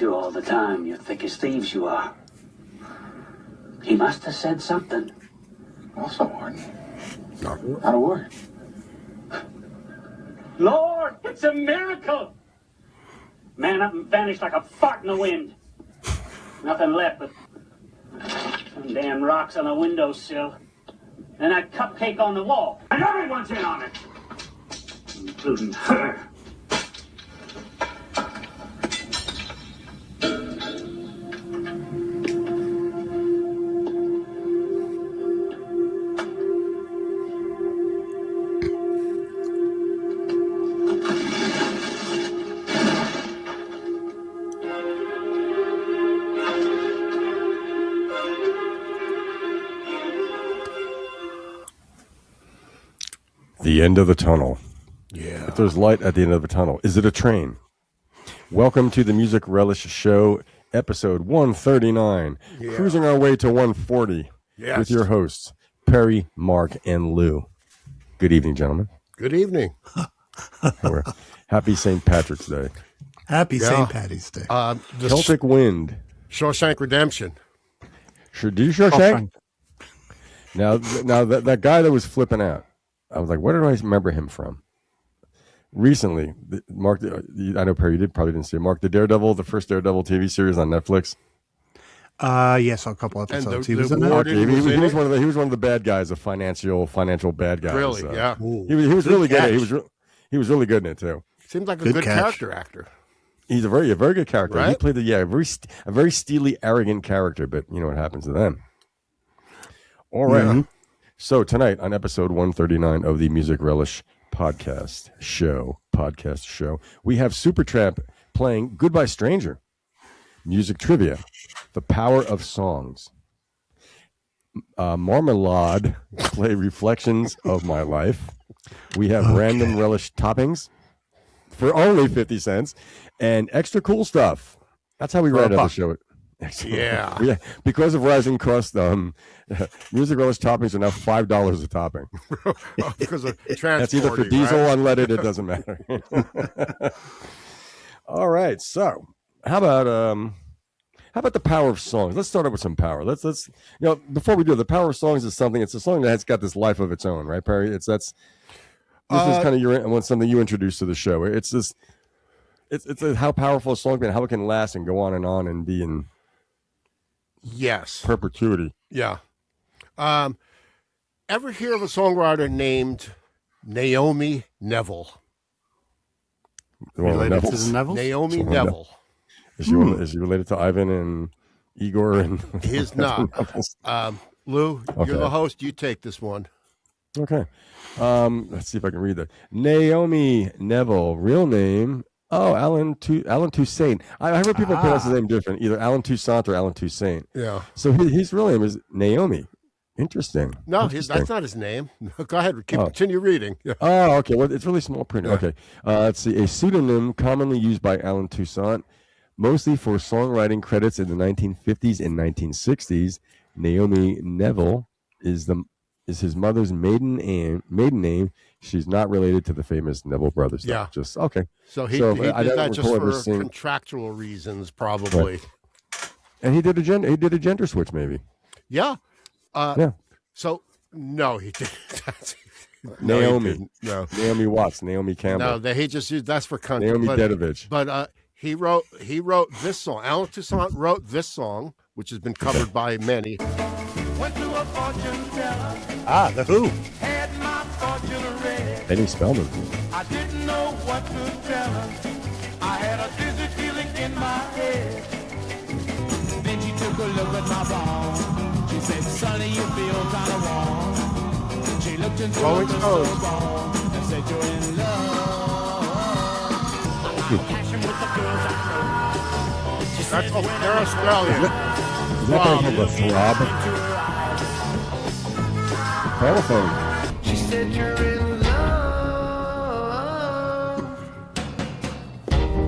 to all the time, you thick as thieves you are. He must have said something. Also, Martin. Not a word. Lord, it's a miracle! Man up and vanished like a fart in the wind. Nothing left but some damn rocks on the windowsill. And that cupcake on the wall. And everyone's in on it. Including her. The end of the tunnel. Yeah. If there's light at the end of the tunnel, is it a train? Welcome to the Music Relish Show, episode 139. Yeah. Cruising our way to 140 with your hosts, Perry, Mark, and Lou. Good evening, gentlemen. Good evening. Happy St. Patrick's Day. Happy St. Patty's Day. Celtic Wind. Shawshank Redemption. Did you Shawshank? Now that guy that was flipping out, I was like, where did I remember him from? Recently, Mark, I know Perry, probably didn't see it. Mark, the first Daredevil TV series on Netflix. Yes, a couple episodes. He was in that. He was one of the bad guys, the financial bad guys. Really? Yeah. He was really good at it. He was really good in it too. Seems like a good character actor. He's a very good character. Right? He played a very steely, arrogant character, but you know what happens to them. All right. Yeah. So tonight on episode 139 of the Music Relish podcast show, we have Supertramp playing Goodbye Stranger, music trivia, the power of songs. Marmalade play Reflections of My Life. We have random relish toppings for only 50 cents and extra cool stuff. That's how we write the show. Yeah. Because of rising costs, music relish toppings are now $5 a topping. Because of transporting. That's either for diesel, unleaded. It doesn't matter. All right. So, how about the power of songs? Let's start out with some power. Let's before we do, the power of songs is something. It's a song that's got this life of its own, right, Perry? This is kind of something you introduced to the show. It's how powerful a song can, how it can last and go on and be in. Yes. Perpetuity. Yeah. Ever hear of a songwriter named Naomi Neville? Related to the Nevilles? Naomi Neville. Is she related to Ivan and Igor? And He's not. Lou, you're the host. You take this one. Okay. Let's see if I can read that. Naomi Neville, real name. Oh, Allen Toussaint. I heard people pronounce his name different, either Allen Toussaint or Allen Toussaint. Yeah. So his real name is Naomi. Interesting. No, that's not his name. Go ahead. Continue reading. Oh, okay. Well, it's really small print. Yeah. Okay. Let's see. A pseudonym commonly used by Allen Toussaint, mostly for songwriting credits in the 1950s and 1960s. Naomi Neville is his mother's maiden name. She's not related to the famous Neville brothers. Yeah. Just okay. So he did that just for contractual reasons, probably. Right. And he did a gender switch, maybe. Yeah. Yeah. So no, he didn't. Naomi. No. Naomi Watts. Naomi Campbell. No, he just used that's for country. Naomi Dedovich. But he wrote this song. Allen Toussaint wrote this song, which has been covered by many. Went to a fortune teller. The Who. Had my fortune read. Eddie Spellman. I didn't know what to tell her. I had a dizzy feeling in my head. Then she took a look at my bone. She said, "Sonny, you feel kind of warm." Then she looked into Rolling the Stones. bone and said, "You're in love." I got passion with the girls I know. She said, They're Australian. Is that called a throb? Telephone. She said, "You're in love."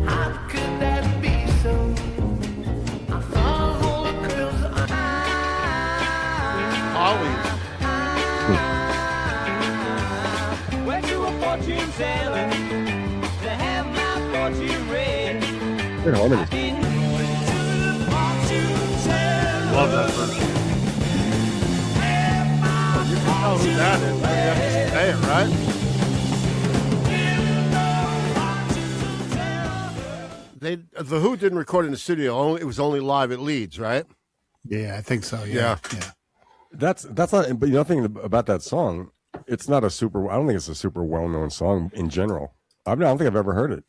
How could that be so? I thought all the girls went to a fortune teller to have my fortune read. Good harmony. love that version. You can tell who that is. You have to say it, right? The Who didn't record in the studio. It was only live at Leeds, right? Yeah, I think so. Yeah. That's not. But the other thing about that song, it's not a super. I don't think it's a super well-known song in general. I don't think I've ever heard it.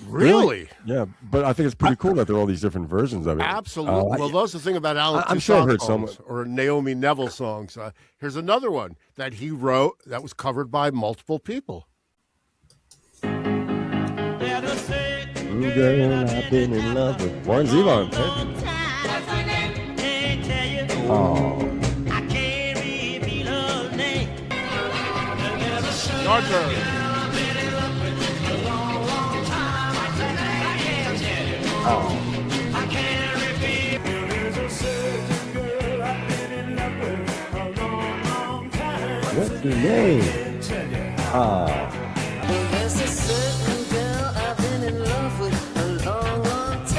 Really? Yeah, but I think it's pretty cool that there are all these different versions of it. Absolutely. Well, that's the thing about Allen Toussaint I'm sure I've heard songs or Naomi Neville songs. Here's another one that he wrote that was covered by multiple people. Girl, I've been in love with Warren Zevon. Oh. Yardbird. Oh. What's your name? Oh.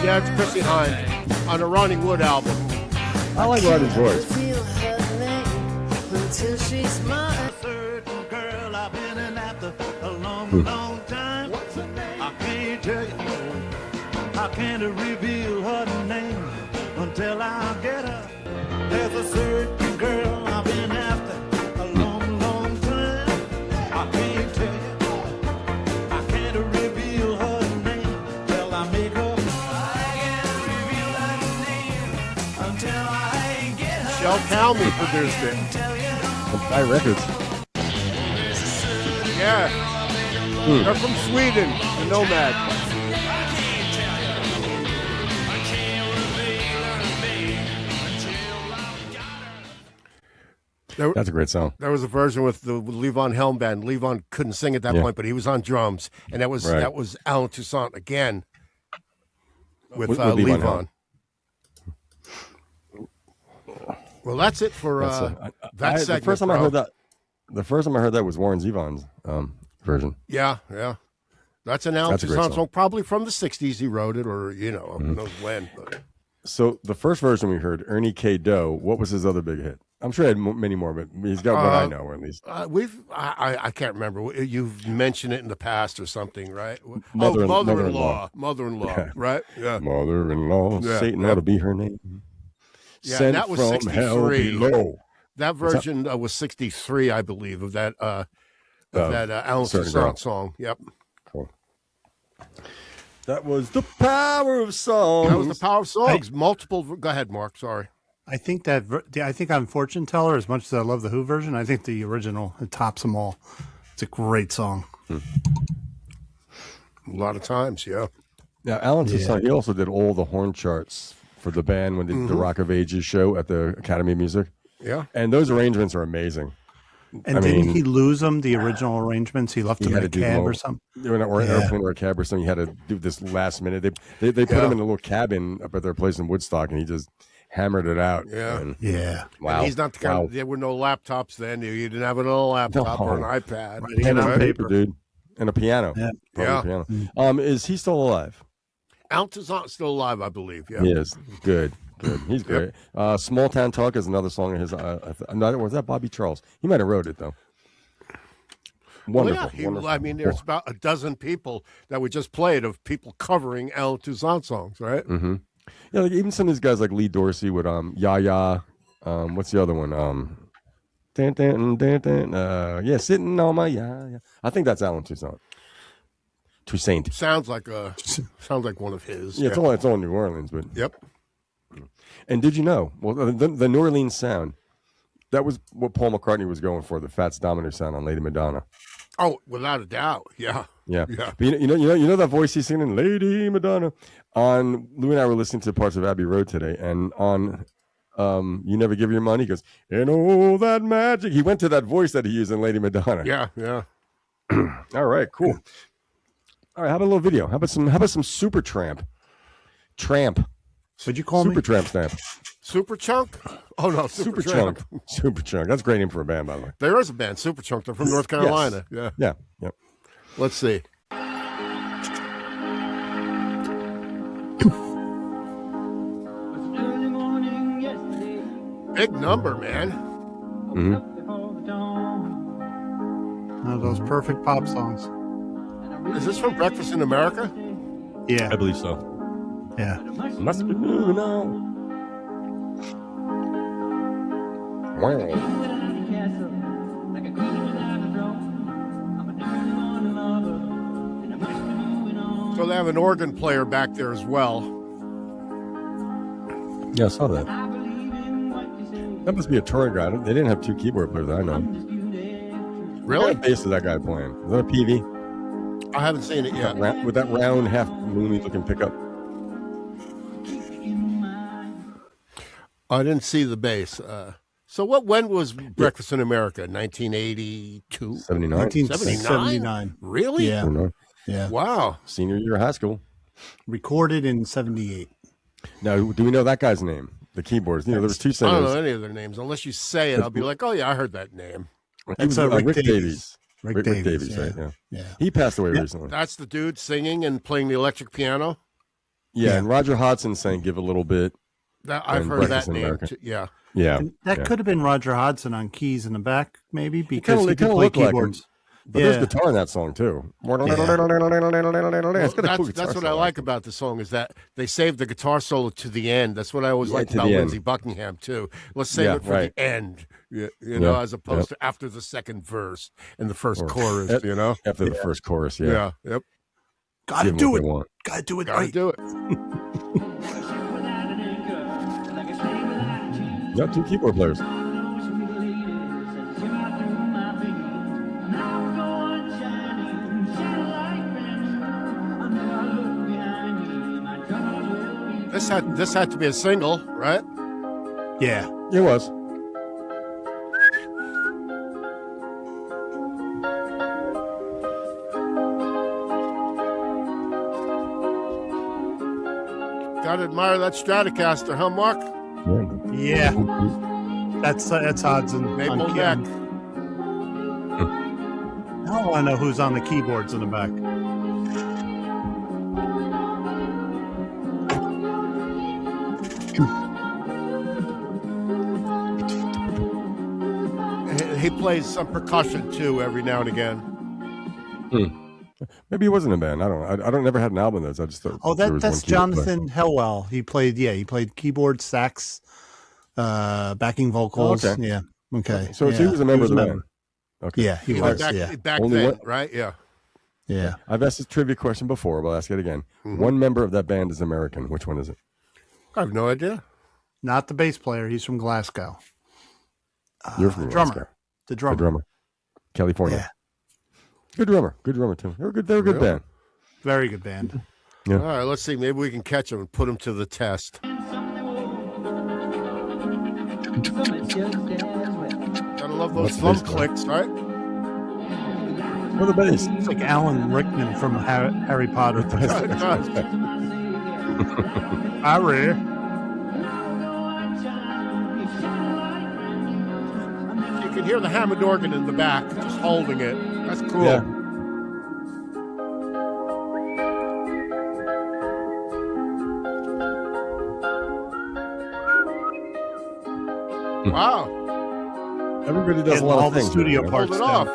Yeah, it's Chrissy Hynde on a Ronnie Wood album. I like Ronnie's voice. I can't reveal her name until I get her. There's a certain girl I've been after a long, long time. I can't tell you. I can't reveal her name till I make her. I can't reveal her name until I get her. Shel Calmy produced it. High Records. Yeah. They're from Sweden, the Nomad. That's a great song. There was a version with the Levon Helm Band. Levon couldn't sing at that point, but he was on drums, and that was Allen Toussaint again with Levon. Well, that's it for that segment. The first time I heard that was Warren Zevon's version. Yeah. That's an Allen Toussaint song, probably from the '60s. He wrote it, or who knows when. But. So the first version we heard, Ernie K-Doe. What was his other big hit? I'm sure he had many more, but he's got what I know, or at least. I can't remember. You've mentioned it in the past or something, right? Mother-in-law, yeah. Right? Yeah. Mother-in-law, Satan ought to be her name. Yeah, Sent that was from 63. Hell below. That version was 63, I believe, of that Allen Toussaint song. Yep. Cool. That was the power of songs. Multiple. Go ahead, Mark. Sorry. I think on Fortune Teller, as much as I love the Who version, I think the original tops them all. It's a great song. A lot of times, yeah. Now, Allen Toussaint, he also did all the horn charts for the band when they did the Rock of Ages show at the Academy of Music. Yeah. And those arrangements are amazing. And didn't he lose them, the original arrangements? He left them in a cab or something? Or an airplane or a cab or something. He had to do this last minute. They put him in a little cabin up at their place in Woodstock, and he just hammered it out. Yeah. Wow. And he's not the kind of, there were no laptops then. You didn't have another laptop or an iPad. Right, pen and paper, dude. And a piano. Yeah. Piano. Is he still alive? Allen Toussaint's still alive, I believe. Yeah. He is. Good. He's great. Small Town Talk is another song of his. Was that Bobby Charles? He might have wrote it, though. Wonderful. Wonderful. I mean, there's about a dozen people that we just played of people covering Allen Toussaint songs, right? Mm-hmm. Yeah, like even some of these guys like Lee Dorsey with Ya Ya. What's the other one? Sitting on my ya. I think that's Allen Toussaint. Sounds like one of his. Yeah, it's all New Orleans, but yep. And did you know? Well, the New Orleans sound, that was what Paul McCartney was going for, the Fats Domino sound on Lady Madonna. Oh, without a doubt, yeah. But you know that voice he's singing, Lady Madonna. On Lou and I were listening to parts of Abbey Road today, and on You Never Give Your Money, he goes, and oh that magic. He went to that voice that he used in Lady Madonna. Yeah. All right, cool. All right, how about a little video? How about some Supertramp? Tramp. What'd you call me? Supertramp stamp. Superchunk? Oh no, Superchunk. Superchunk. That's a great name for a band, by the way. There is a band, Superchunk. They're from North Carolina. Yes. Yeah. Yep. Let's see. Early morning big number, man. One of those perfect pop songs. Is this from Breakfast in America? Yeah, I believe so. yeah. Must be moving on. Wow. So they have an organ player back there as well. Yeah, I saw that. That must be a touring guy. They didn't have two keyboard players that I know. Really? What bass is that guy playing? Is that a PV? I haven't seen it yet. With that round, half moony looking pickup. I didn't see the bass. So when was Breakfast in America? 1982? 79. 1979. Really? Yeah. Yeah. Wow. Senior year of high school. Recorded in 78. Now, do we know that guy's name? The keyboards. You know, there was two I singers. don't know any of their names. Unless you say it, I'll be like, oh, yeah, I heard that name. That's Rick Davies. Rick Davies, right? yeah. Yeah. He passed away recently. That's the dude singing and playing the electric piano? Yeah, and Roger Hodgson sang Give a Little Bit. I've heard that name, too. Yeah. Yeah. And that could have been Roger Hodgson on keys in the back, maybe, because kinda he could play keyboards. But there's guitar in that song, too. Well, that's what I like about the song, is that they saved the guitar solo to the end. That's what I always liked about Lindsey Buckingham, too. Let's save it for the end, you know, as opposed to after the second verse and the first chorus, you know? After the first chorus, Yeah, yep. Gotta do it. Gotta do it right. Do it. Got two keyboard players. This had to be a single, right? Yeah. It was. Gotta admire that Stratocaster, huh, Mark? Yeah. That's Hodgson. Maple on Neck. Now I want to know who's on the keyboards in the back. He plays some percussion too every now and again. Maybe he wasn't in a band. I don't never had an album that's. I just thought. Oh, that's Jonathan Helwell. He played keyboard, sax, backing vocals. Oh, okay. Yeah. Okay. So he was a member of the band. Okay. Yeah, he was. Back then, right? Yeah. Yeah. I've asked this trivia question before, but I'll ask it again. One member of that band is American. Which one is it? I have no idea. Not the bass player. He's from Glasgow. You're from drummer. The drummer. California. Yeah. Good drummer too. They're a good band. Very good band. Yeah. All right, let's see. Maybe we can catch him and put him to the test. Gotta love those thumb clicks, right? For the bass. It's like Alan Rickman from Harry Potter. Harry. You can hear the Hammond organ in the back, just holding it. That's cool. Yeah. Wow. Everybody does a lot all of the things. studio man. parts. Hold it off.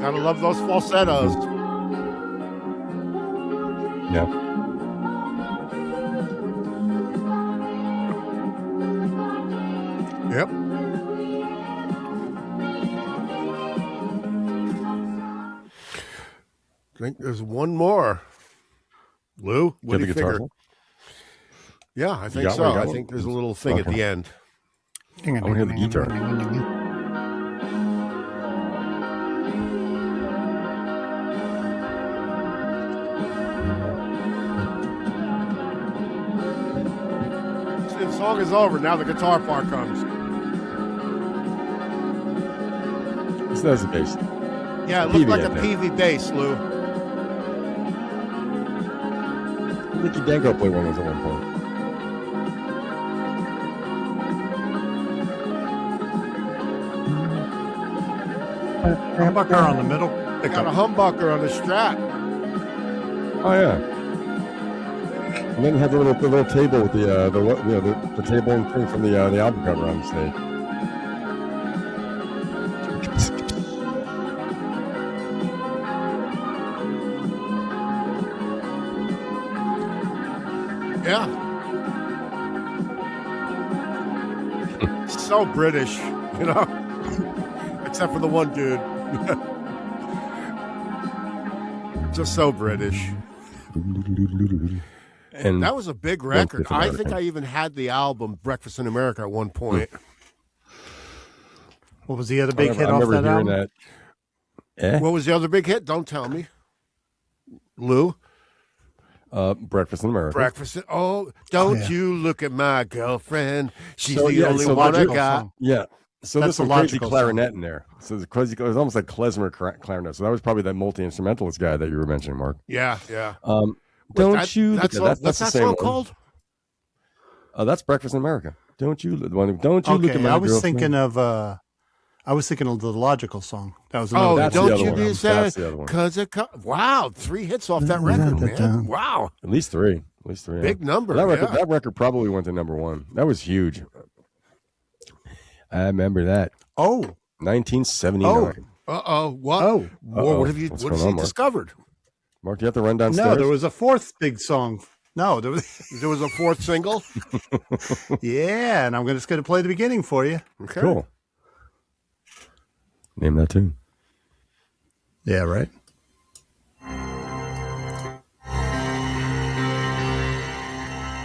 Gotta love those falsettos. Yeah. Yep. I think there's one more. Lou, what do you figure? Yeah, I think so. I think there's a little thing at the end. I want to hear the guitar. The song is over. Now the guitar part comes. That's the bass. Yeah, it looked PV, like I a think. PV bass, Lou. Ricky Danko played one of those at one point. Humbucker on the middle. Got a humbucker on the strap. Oh yeah. And then had the little table with the table and thing from the album cover on the stage. Yeah. So British, you know. Except for the one dude. Just so British. And that was a big record. I think I even had the album Breakfast in America at one point. What was the other big hit off that album? That. Eh? What was the other big hit? Don't tell me. Lou? Breakfast in America. Breakfast. Don't you look at my girlfriend. She's the only one I got. Song. Yeah. So That's there's a crazy clarinet in there. So the crazy, it was almost like klezmer clarinet. So that was probably that multi-instrumentalist guy that you were mentioning, Mark. Yeah. That's what's the that same song one. called? That's Breakfast in America. Don't you look at my girlfriend. I was thinking of the Logical song. That was another. That's don't the other you one. be sad? That's the other one. Wow, 3 hits off that record, man. Wow. At least three. Big number. That record probably went to number one. That was huge. I remember that. 1979. What? What have you discovered? Mark, you have to run downstairs? No, there was a fourth big song. No, there was a fourth single? Yeah, and I'm just going to play the beginning for you. Okay. Cool. Name that tune. Yeah, right.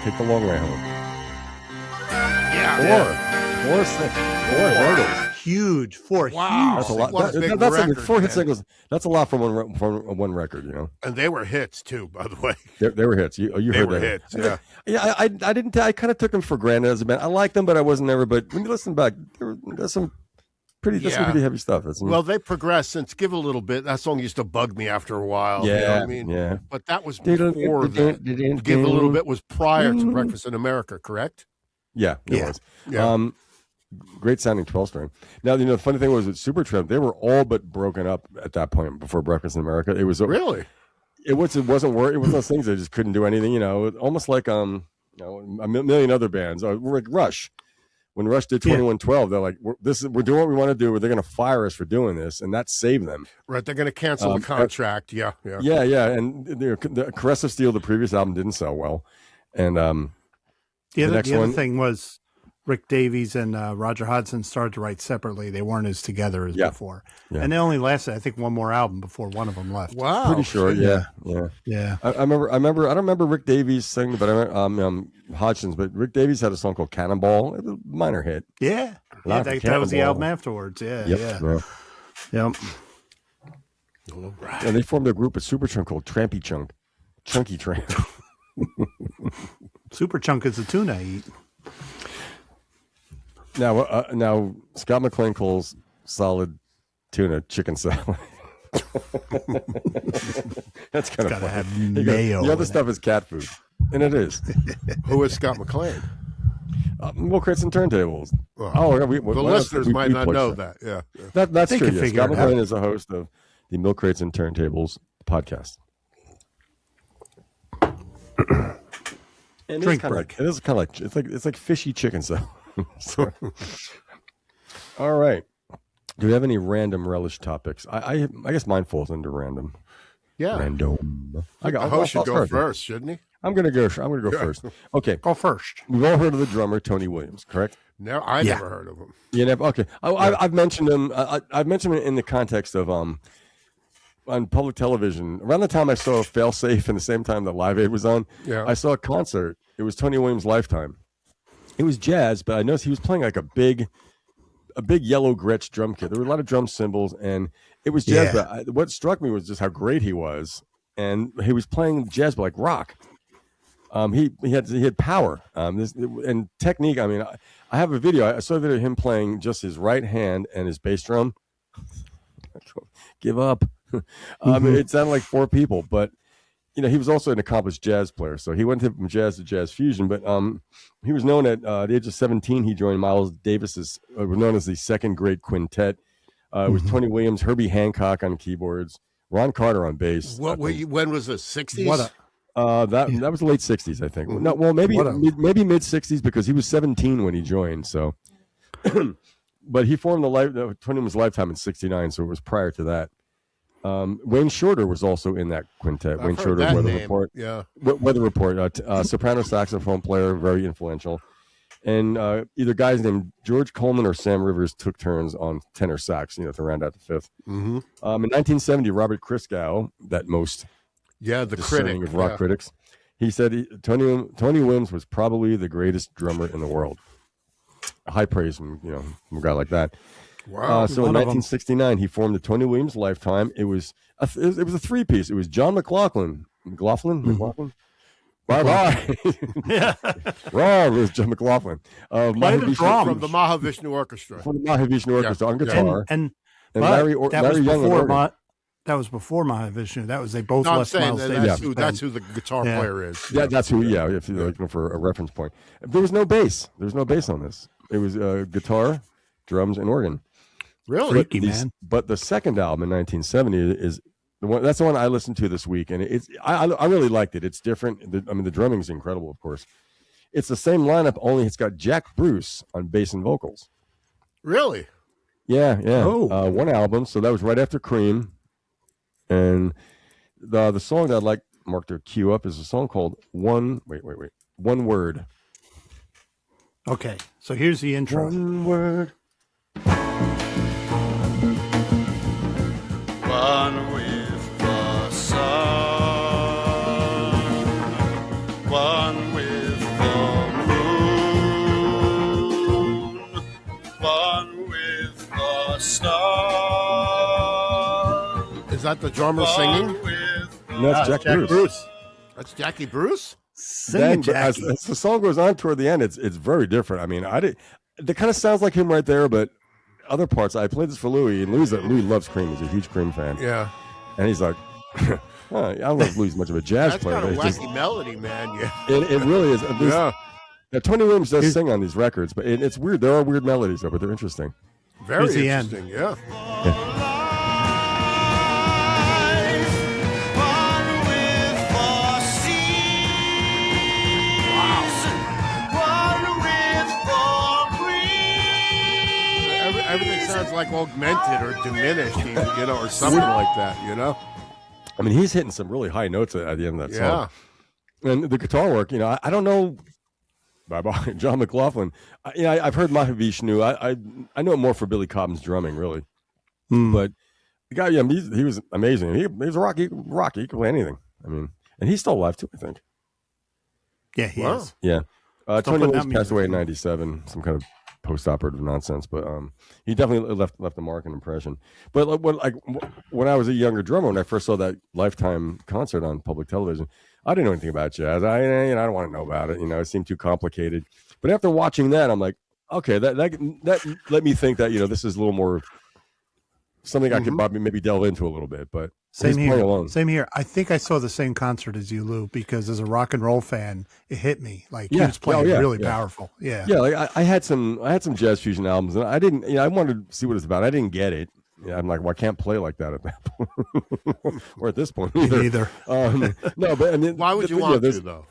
Take the long way home. Yeah. Four singles. Huge. Four. Wow. That's a lot. That's That's record, like 4 hit man. singles. That's a lot for one record, you know. And they were hits too, by the way. They were hits. You They heard were that? hits. Yeah. Yeah, I didn't. I kind of took them for granted as a band. I liked them, but I wasn't ever. But when you listen back, there's some pretty heavy stuff. Well, they progressed since Give a Little Bit. That song used to bug me after a while. Yeah, you know what I mean? yeah. But that was before that. Give a Little Bit was prior to Breakfast in America, correct? Yeah, it was. Yeah. Great sounding 12-string. Now, the funny thing was with Supertramp, they were all but broken up at that point before Breakfast in America. It was really. It wasn't work. It was those things they just couldn't do anything. You know, almost like a million other bands. Like Rush. When Rush did 2112, they're like, we're doing what we want to do, but they're going to fire us for doing this, and that saved them. Right, they're going to cancel the contract. Yeah. And the Caressive Steel, the previous album, didn't sell well, and the other thing was Rick Davies and Roger Hodgson started to write separately. They weren't as together as before, and they only lasted, I think, one more album before one of them left. Wow, pretty sure. Yeah. I remember. I don't remember Rick Davies singing, but I remember Hodgson's. But Rick Davies had a song called Cannonball. It was a minor hit. Yeah, that was the album afterwards. Yeah. Yep. All right. And they formed a group at Supertramp called Trampy Chunk, Chunky Tramp. Super Chunk is the tuna I eat. Now Scott McClain calls solid tuna chicken salad. That's kind of funny. Have mayo. The other stuff is cat food, and it is. Who is Scott McClain? Milk crates and turntables. The listeners might not know that. Yeah, that's true. Yes. Scott McClain is the host of the Milk Crates and Turntables podcast. And Drink break. It's like fishy chicken salad. All right. Do we have any random relish topics? I guess mine falls under random. Yeah. Random. The host should go first, shouldn't he? I'm gonna go first. Okay. Go first. We've all heard of the drummer Tony Williams, correct? No, I never heard of him. You never. Okay. I've mentioned him. I've mentioned him in the context of on public television. Around the time I saw Failsafe and the same time that Live Aid was on, I saw a concert. It was Tony Williams' Lifetime. It was jazz, but I noticed he was playing like a big yellow Gretsch drum kit. There were a lot of drum cymbals, and it was jazz. Yeah. But what struck me was just how great he was, and he was playing jazz, but like rock. He had power, and technique. I mean, I have a video. I saw a video of him playing just his right hand and his bass drum. Give up. It sounded like 4 people, but he was also an accomplished jazz player. So he went from jazz to jazz fusion. But he was known at the age of 17. He joined Miles Davis's, was known as the Second Great Quintet. It was Tony Williams, Herbie Hancock on keyboards, Ron Carter on bass. When was this? 60s? That was the late 60s, I think. No, well, maybe mid 60s because he was 17 when he joined. So, but he formed Tony Williams Lifetime in '69, so it was prior to that. Wayne Shorter was also in that quintet. Wayne Shorter, Weather Report. Yeah. Weather Report, soprano saxophone player, very influential. And either guys named George Coleman or Sam Rivers took turns on tenor sax, to round out the fifth. Mm-hmm. In 1970, Robert Christgau, that most the critic of rock critics, he said Tony Williams was probably the greatest drummer in the world. High praise from a guy like that. Wow. So in 1969, he formed the Tony Williams Lifetime. It was a three-piece. It was John McLaughlin. McLaughlin? Bye-bye. Yeah. Wrong. It was John McLaughlin. From the Mahavishnu Orchestra. From the Mahavishnu Orchestra on guitar. And Larry Young. That was before Mahavishnu. They both left Miles Davis. That's who the guitar player is. Yeah, that's who. Yeah, if you're looking for a reference point, there was no bass. There was no bass on this. It was guitar, drums, and organ. Really, freaky, man. But the second album in 1970 is the one. That's the one I listened to this week, and I really liked it. It's different. The drumming is incredible, of course. It's the same lineup, only it's got Jack Bruce on bass and vocals. Really? Yeah. Oh. One album. So that was right after Cream. And the song that I'd like Mark to cue up is a song called One Word. Okay, so here's the intro. One word. One with the sun, one with the moon, one with the stars. Is that the drummer singing? No, that's Jack Bruce. That's Jackie Bruce? As the song goes on toward the end, it's very different. I mean, it kind of sounds like him right there, but other parts. I played this for Louis, and Louis loves Cream. He's a huge Cream fan. Yeah, and he's like, I don't know if Louis is much of a jazz player. That's kind of wacky melody, man. Yeah, it really is. Now, Tony Williams does sing on these records, but it's weird. There are weird melodies, though, but they're interesting. Very interesting. Yeah. Everything sounds like augmented or diminished, or something like that, I mean, he's hitting some really high notes at the end of that song. And the guitar work, I don't know. Bye-bye, John McLaughlin. I've heard Mahavishnu. I know more for Billy Cobham's drumming, really. But the guy, he was amazing. He was a rocky. He could play anything. I mean, and he's still alive too, I think. Yeah, he is. Yeah. Tony Williams passed away in '97. Some kind of post-operative nonsense, but he definitely left a mark and impression. But when I was a younger drummer, when I first saw that Lifetime concert on public television, I didn't know anything about jazz. I don't want to know about it. It seemed too complicated. But after watching that, I'm like, okay, that let me think that this is a little more something I could maybe delve into a little bit. But Same here. I think I saw the same concert as you, Lou, because as a rock and roll fan, it hit me. Like he was playing really powerful. Yeah. Yeah. Like I had some jazz fusion albums, and I didn't. I wanted to see what it's about. I didn't get it. Yeah, I'm like, well, I can't play like that at that point, or at this point either. No, but I mean, why would you want to though?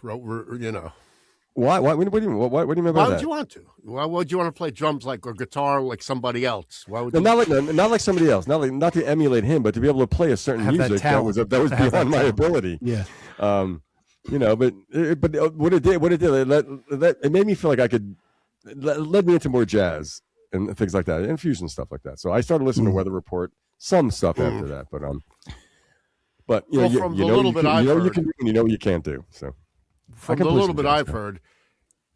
Why? What do you mean? What do you mean by that? Why would you want to? Why would you want to play drums or guitar like somebody else? Why would you? Not like somebody else. Not to emulate him, but to be able to play a certain music that was beyond my ability. Yeah. But what it did, it made me feel like I could led me into more jazz and things like that, and fusion stuff like that. So I started listening to Weather Report, some stuff after that, but you know you can do and you know what you can't do. So. From the little bit I've heard,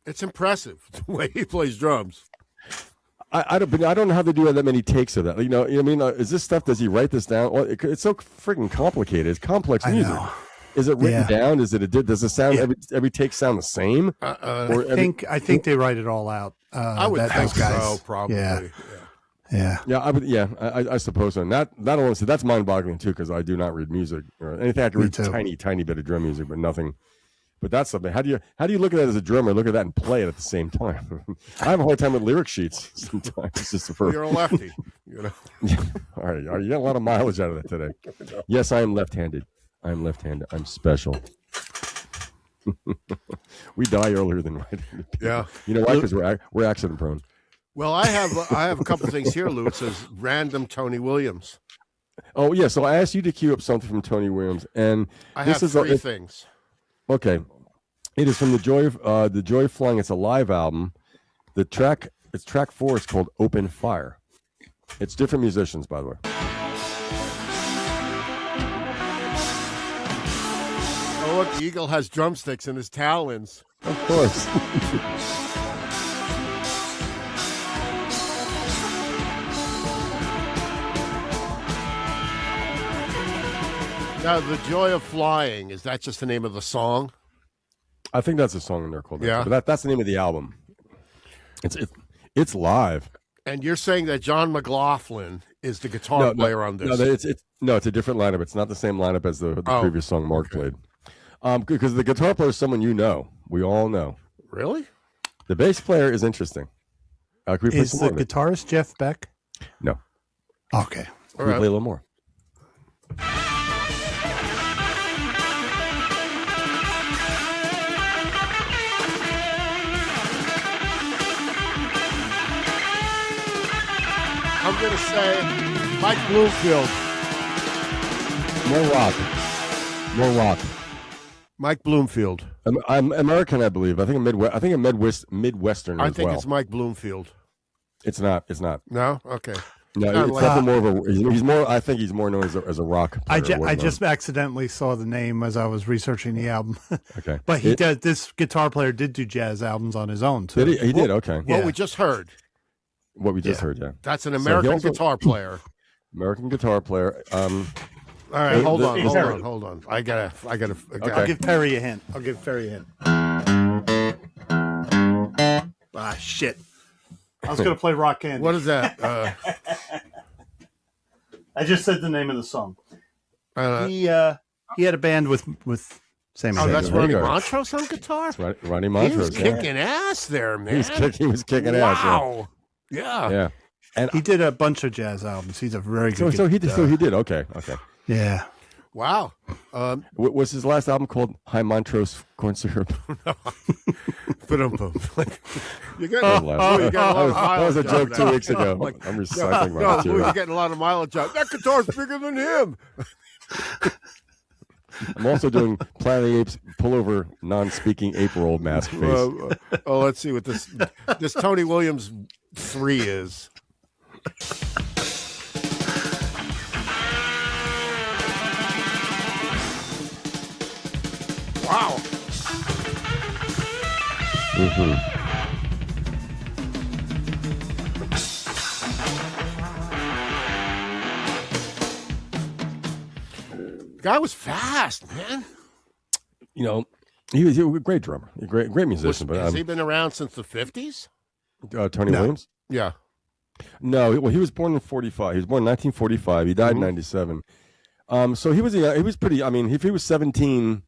it's impressive the way he plays drums. I don't know how they do that many takes of that. Is this stuff? Does he write this down? Well, it's so freaking complicated. It's complex music. Is it written down? Does it sound every take sound the same? I think they write it all out. I would think so, probably. Yeah. I suppose so. That's mind-boggling too, because I do not read music or anything. I can read tiny bit of drum music, but nothing. But that's something. How do you look at that as a drummer? Look at that and play it at the same time. I have a hard time with lyric sheets sometimes. It's just well, you're a lefty, you know. All right, you get a lot of mileage out of that today. Yes, I am left-handed. I'm left-handed. I'm special. We die earlier than right-handed people. Yeah. You know why? Because we're accident prone. Well, I have a couple things here, Lou. It says random Tony Williams. Oh yeah, so I asked you to queue up something from Tony Williams, and I have three things. Okay, it is from the Joy of Flying. It's a live album. It's track 4. It's called Open Fire. It's different musicians, by the way. Oh, look, the eagle has drumsticks in his talons. Of course. Now, The Joy of Flying, is that just the name of the song? I think that's a song in there called that. Yeah. But that's the name of the album. It's live. And you're saying that John McLaughlin is the guitar player on this? No, it's a different lineup. It's not the same lineup as the previous song Mark played. Because the guitar player is someone you know. We all know. Really? The bass player is interesting. Is the guitarist Jeff Beck? No. Okay. All right. Play a little more. I'm going to say Mike Bloomfield. More rock. Mike Bloomfield. I'm American, I believe. I think a Midwestern. I think it's Mike Bloomfield. It's not. No? Okay. No, it's nothing more of a. He's more. I think he's more known as a rock. I just accidentally saw the name as I was researching the album. Okay, but this guitar player did do jazz albums on his own too. Did he? He did. Okay. What we just heard. Yeah. That's an American guitar player. American guitar player. All right, hold on. I gotta. Okay. I'll give Perry a hint. Ah, shit. I was gonna play Rock Candy. What is that? I just said the name of the song. He had a band with Sammy. Oh, that's Ronnie Montrose on guitar. That's Ronnie Montrose. He was kicking ass there, man. He was kicking ass. Wow. Yeah. And he did a bunch of jazz albums. He's a very good. So he did. Okay. Yeah. Wow. Was his last album called High Montrose Corn Syrup? You got a lot of mileage. That was a joke 2 weeks ago. I'm recycling my material. You're getting a lot of mileage out. That guitar's bigger than him. I'm also doing Planet of the Apes pullover, non-speaking ape-roll mask face. Let's see what this Tony Williams 3 is. Wow. The guy was fast, man. You know, he was a great drummer, a great musician. Has he been around since the 50s? Tony Williams? Yeah. No, well, he was born in 45. He was born in 1945. He died in 97. So he was pretty. I mean, if he was 17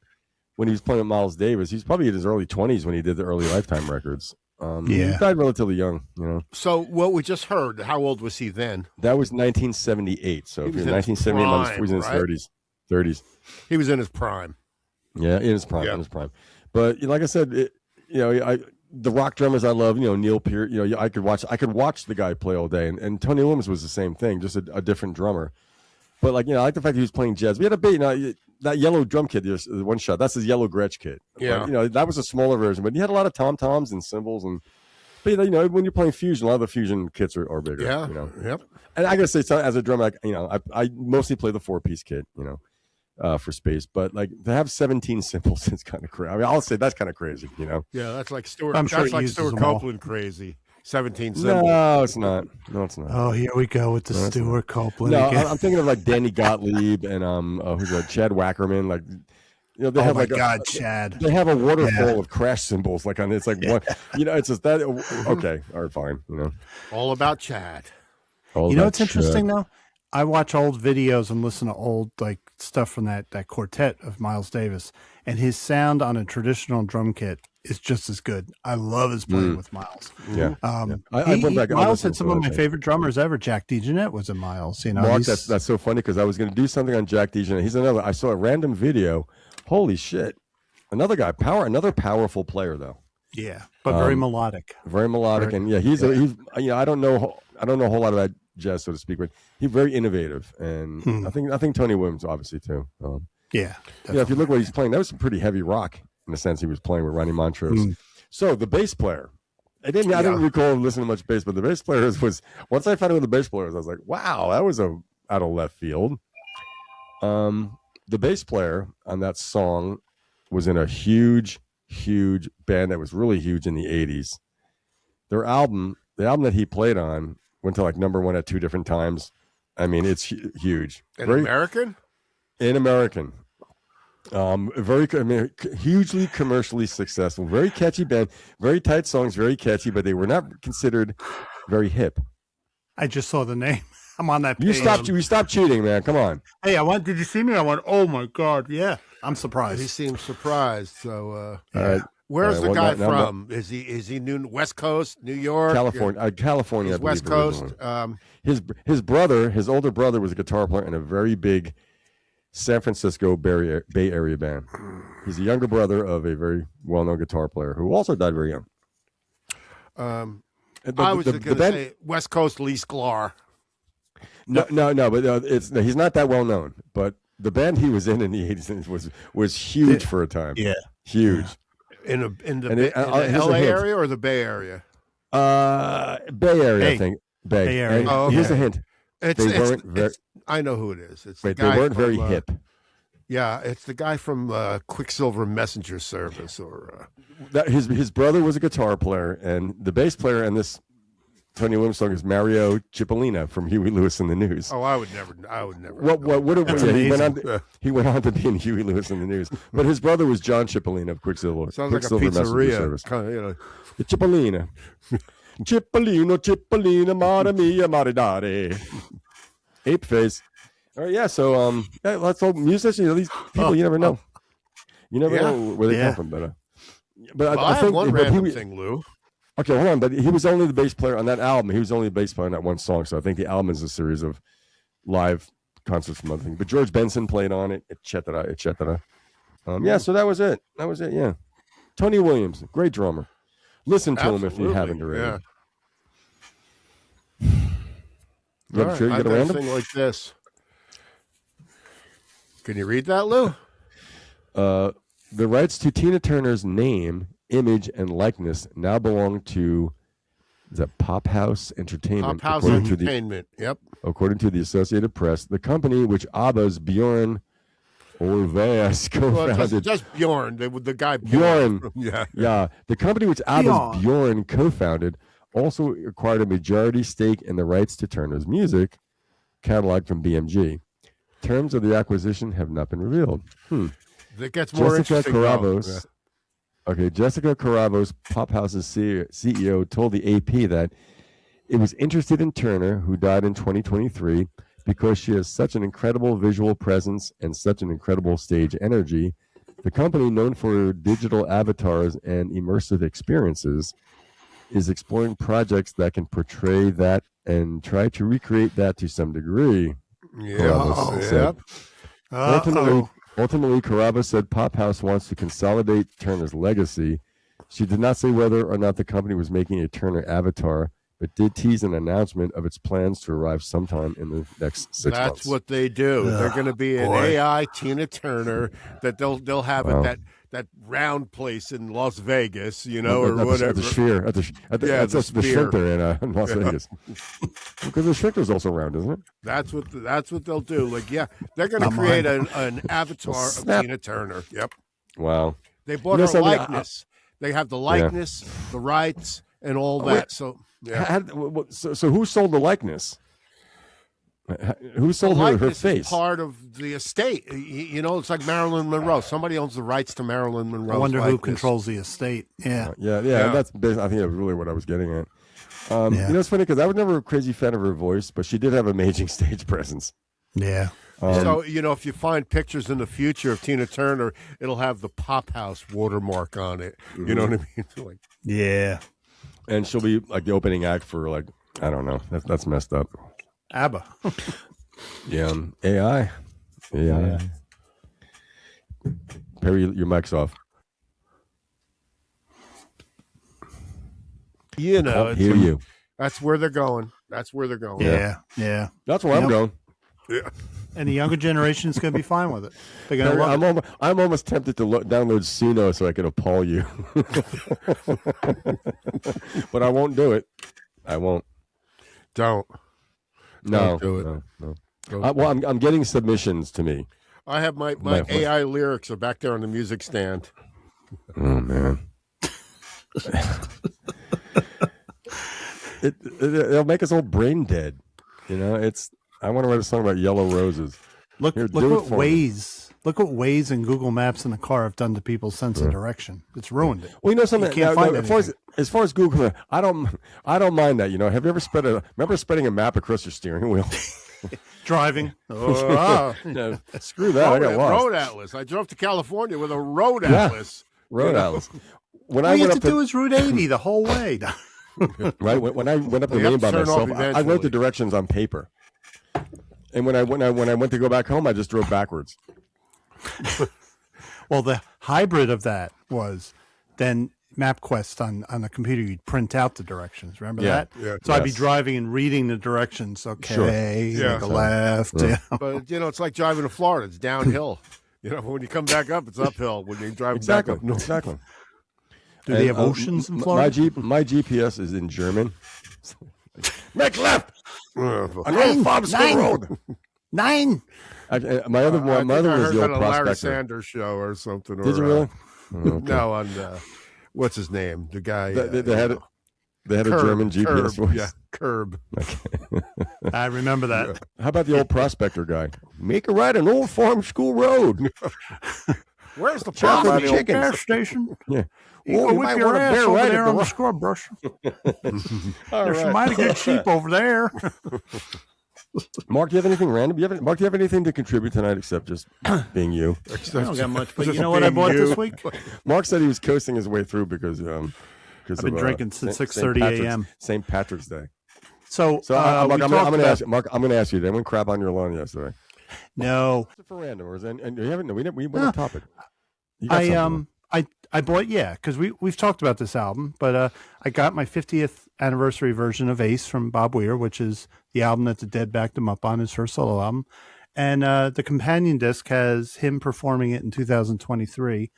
when he was playing with Miles Davis, he's probably in his early 20s when he did the early Lifetime records. He died relatively young, you know. So what we just heard, how old was he then? That was 1978. So if you're 1979, he was in his 30s. He was in his prime. Yeah, in his prime. But like I said, the rock drummers I love, Neil Peart. I could watch the guy play all day, and Tony Williams was the same thing, just a different drummer. But I like the fact that he was playing jazz. We had a bit, that yellow drum kit, the one shot. That's his yellow Gretsch kit. Yeah, but, that was a smaller version, but he had a lot of tom toms and cymbals, but when you're playing fusion, a lot of the fusion kits are bigger. Yeah, Yep. And I gotta say, as a drummer, I mostly play the 4-piece kit, for space, but to have 17 cymbals is kind of crazy. I mean, I'll say that's kind of crazy, Yeah, that's like Stuart. I'm sure that's like Stuart Copeland crazy. 17 cymbals. No, it's not. Oh, here we go with the Stuart Copeland. No, again. I'm thinking of Danny Gottlieb and who's that? Chad Wackerman. They have Chad. They have a waterfall of crash cymbals. One. It's just that. Okay, all right, fine. All about Chad. What's interesting though? I watch old videos and listen to old like stuff from that quartet of Miles Davis, and his sound on a traditional drum kit is just as good. I love his playing with Miles. Yeah, Miles had some of my favorite drummers ever. Jack DeJohnette was a Miles. You know, Mark, that's so funny because I was going to do something on Jack DeJohnette. He's another. I saw a random video. Holy shit! Another guy, another powerful player though. Yeah, but very melodic. Very melodic, and he's I don't know a whole lot about jazz, so to speak, but he's very innovative, and I think Tony Williams obviously too. Yeah, if you look what he's playing, that was some pretty heavy rock in the sense he was playing with Ronnie Montrose. So the bass player, I didn't recall listening to much bass, but the bass player was once I found out who the bass player was, I was like, wow, that was out of left field. The bass player on that song was in a huge band that was really huge in the 80s. Their album, the album that he played on, went to like #1 at 2 different times. I mean, it's huge. American? In American. Hugely commercially successful. Very catchy band. Very tight songs. Very catchy, but they were not considered very hip. I just saw the name. I'm on that page. You stop cheating, man. Come on. Hey, did you see me? I went, oh my God. Yeah. I'm surprised. He seems surprised. So, all right. Where's the guy from? Is he New West Coast, New York, California? California, West Coast. His brother, his older brother, was a guitar player in a very big San Francisco Bay Area band. He's a younger brother of a very well-known guitar player who also died very young. I was going to say West Coast Lee Sklar. No, but he's not that well known. But the band he was in the 80s was huge for a time. Yeah, huge. In the LA area or the Bay Area? Bay Area, I think. Bay Area. Okay. Here's a hint. I know who it is. It's they weren't very hip. Yeah, it's the guy from Quicksilver Messenger Service, or his brother was a guitar player, and the bass player in this Tony Williams song is Mario Cipollina from Huey Lewis and the News. Oh, I would never. He went on to be in Huey Lewis and the News, but his brother was John Cipollina of Quicksilver. Sounds like a pizzeria. Kind of, The Cipollina. Cipollina, mare mia, maridare. Ape face. All right, yeah. So, let's hope musicians. These people, you never know. You never know where they come from, but I think one random thing, Lou. Okay, hold on. But he was only the bass player on that album. He was only the bass player on that one song. So I think the album is a series of live concerts from other things. But George Benson played on it, etc., etc. So that was it. Yeah. Tony Williams, great drummer. Listen to him if you haven't already. Yeah. You got a random thing like this. Can you read that, Lou? The rights to Tina Turner's name, image, and likeness now belong to the Pop House Entertainment. Pop House Entertainment. Yep. According to the Associated Press, the company which ABBA's Bjorn Ulvaeus co-founded. Just Bjorn, the guy Bjorn. Yeah. The company which ABBA's Bjorn co-founded also acquired a majority stake in the rights to Turner's music catalog from BMG. Terms of the acquisition have not been revealed. That gets more interesting. Jessica Caravos, Pop House's CEO, told the AP that it was interested in Turner, who died in 2023, because she has such an incredible visual presence and such an incredible stage energy. The company, known for digital avatars and immersive experiences, is exploring projects that can portray that and try to recreate that to some degree. Ultimately, Caravas said Pop House wants to consolidate Turner's legacy. She did not say whether or not the company was making a Turner avatar, but did tease an announcement of its plans to arrive sometime in the next 6 months. That's what they do. They're going to be an AI Tina Turner that they'll have at that round place in Las Vegas, or whatever. At the Sphere. At the Sphincter in Las Vegas. Because the Sphincter is also round, isn't it? That's what they'll do. They're going to create an avatar of Tina Turner. Yep. Wow. They bought her likeness. They have the likeness, the rights, and all that. So who sold the likeness? Who sold her face? Part of the estate. It's like Marilyn Monroe. Somebody owns the rights to Marilyn Monroe. I wonder who controls the estate. Yeah. That's I think that's really what I was getting at. You know, it's funny because I was never a crazy fan of her voice, but she did have amazing stage presence. Yeah. So, you know, if you find pictures in the future of Tina Turner, it'll have the Pop House watermark on it. Mm-hmm. You know what I mean? Like, yeah. And she'll be like the opening act for like, I don't know. That's messed up. ABBA. Yeah. AI. Yeah. Perry, your mic's off. You know, I hear you. That's where they're going. That's where they're going. Yeah. That's where I'm going. Yeah. And the younger generation is going to be fine with it. They're going to love it. I'm almost tempted to download Suno so I can appall you. But I won't do it. I won't. Don't do it. No. Well, I'm getting submissions to me. I have my AI lyrics are back there on the music stand. Oh, man. It'll make us all brain dead. You know, I want to write a song about yellow roses. Look what Waze and Google Maps in the car have done to people's sense of direction. It's ruined it. Well, you know something. You can't find as far as Google, I don't mind that. You know, have you ever remember spreading a map across your steering wheel? Driving. No, screw that. I got lost. Road Atlas. I drove to California with a Road Atlas. Road Atlas. When all you have to do is Route 80 the whole way. Right. When I went up the lane by myself, I wrote the directions on paper. And when I went to go back home, I just drove backwards. Well, the hybrid of that was then MapQuest on the computer. You'd print out the directions. Remember that? Yeah. So I'd be driving and reading the directions. Okay, sure. the left. Yeah. But you know, it's like driving to Florida. It's downhill. You know, when you come back up, it's uphill. When you drive back up north. Exactly. Do they have oceans in Florida? My GPS is in German. Make left. Nine. 9. My other one was the old on a Larry prospector. Sanders show or something. Did you really? No, on what's his name? The guy. They had a German GPS voice. Yeah, Curb. Okay. I remember that. How about the old prospector guy? Make a right on Old Farm School Road. Where's the chocolate chicken gas station? Yeah. You go whip your ass over there on the scrub brush. There's some mighty good sheep over there. Mark, do you have anything random? Mark, do you have anything to contribute tonight except just being you? I don't got much, but you know what I bought this week? Mark said he was coasting his way through because I've been drinking since 6:30 a.m. St. Patrick's Day. So Mark, I'm going to ask you. Mark, I'm going to ask you. Did anyone crap on your lawn yesterday? No. For random, or is that, and you haven't? We went on topic. I bought because we've talked about this album, but I got my 50th anniversary version of Ace from Bob Weir, which is the album that the Dead backed him up on, his first solo album, and the companion disc has him performing it in 2023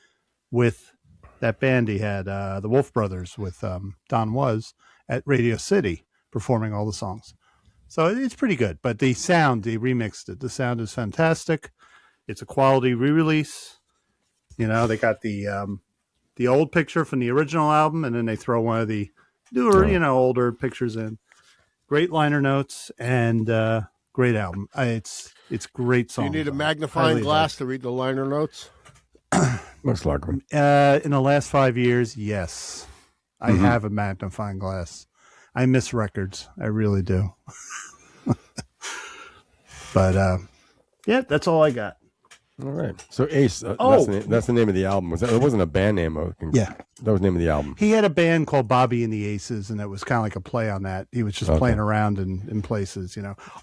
with that band he had, the Wolf Brothers, with Don Was at Radio City performing all the songs. So it's pretty good, but the sound, they remixed it. The sound is fantastic. It's a quality re-release. You know, they got the old picture from the original album, and then they throw one of the newer, older pictures in. Great liner notes and great album. It's great songs. Do you need a magnifying glass to read the liner notes? Most likely. In the last 5 years, yes. I have a magnifying glass. I miss records. I really do. But, yeah, that's all I got. All right. So Ace, that's the name of the album. It wasn't a band name. Yeah. That was the name of the album. He had a band called Bobby and the Aces, and it was kind of like a play on that. He was just playing around in places,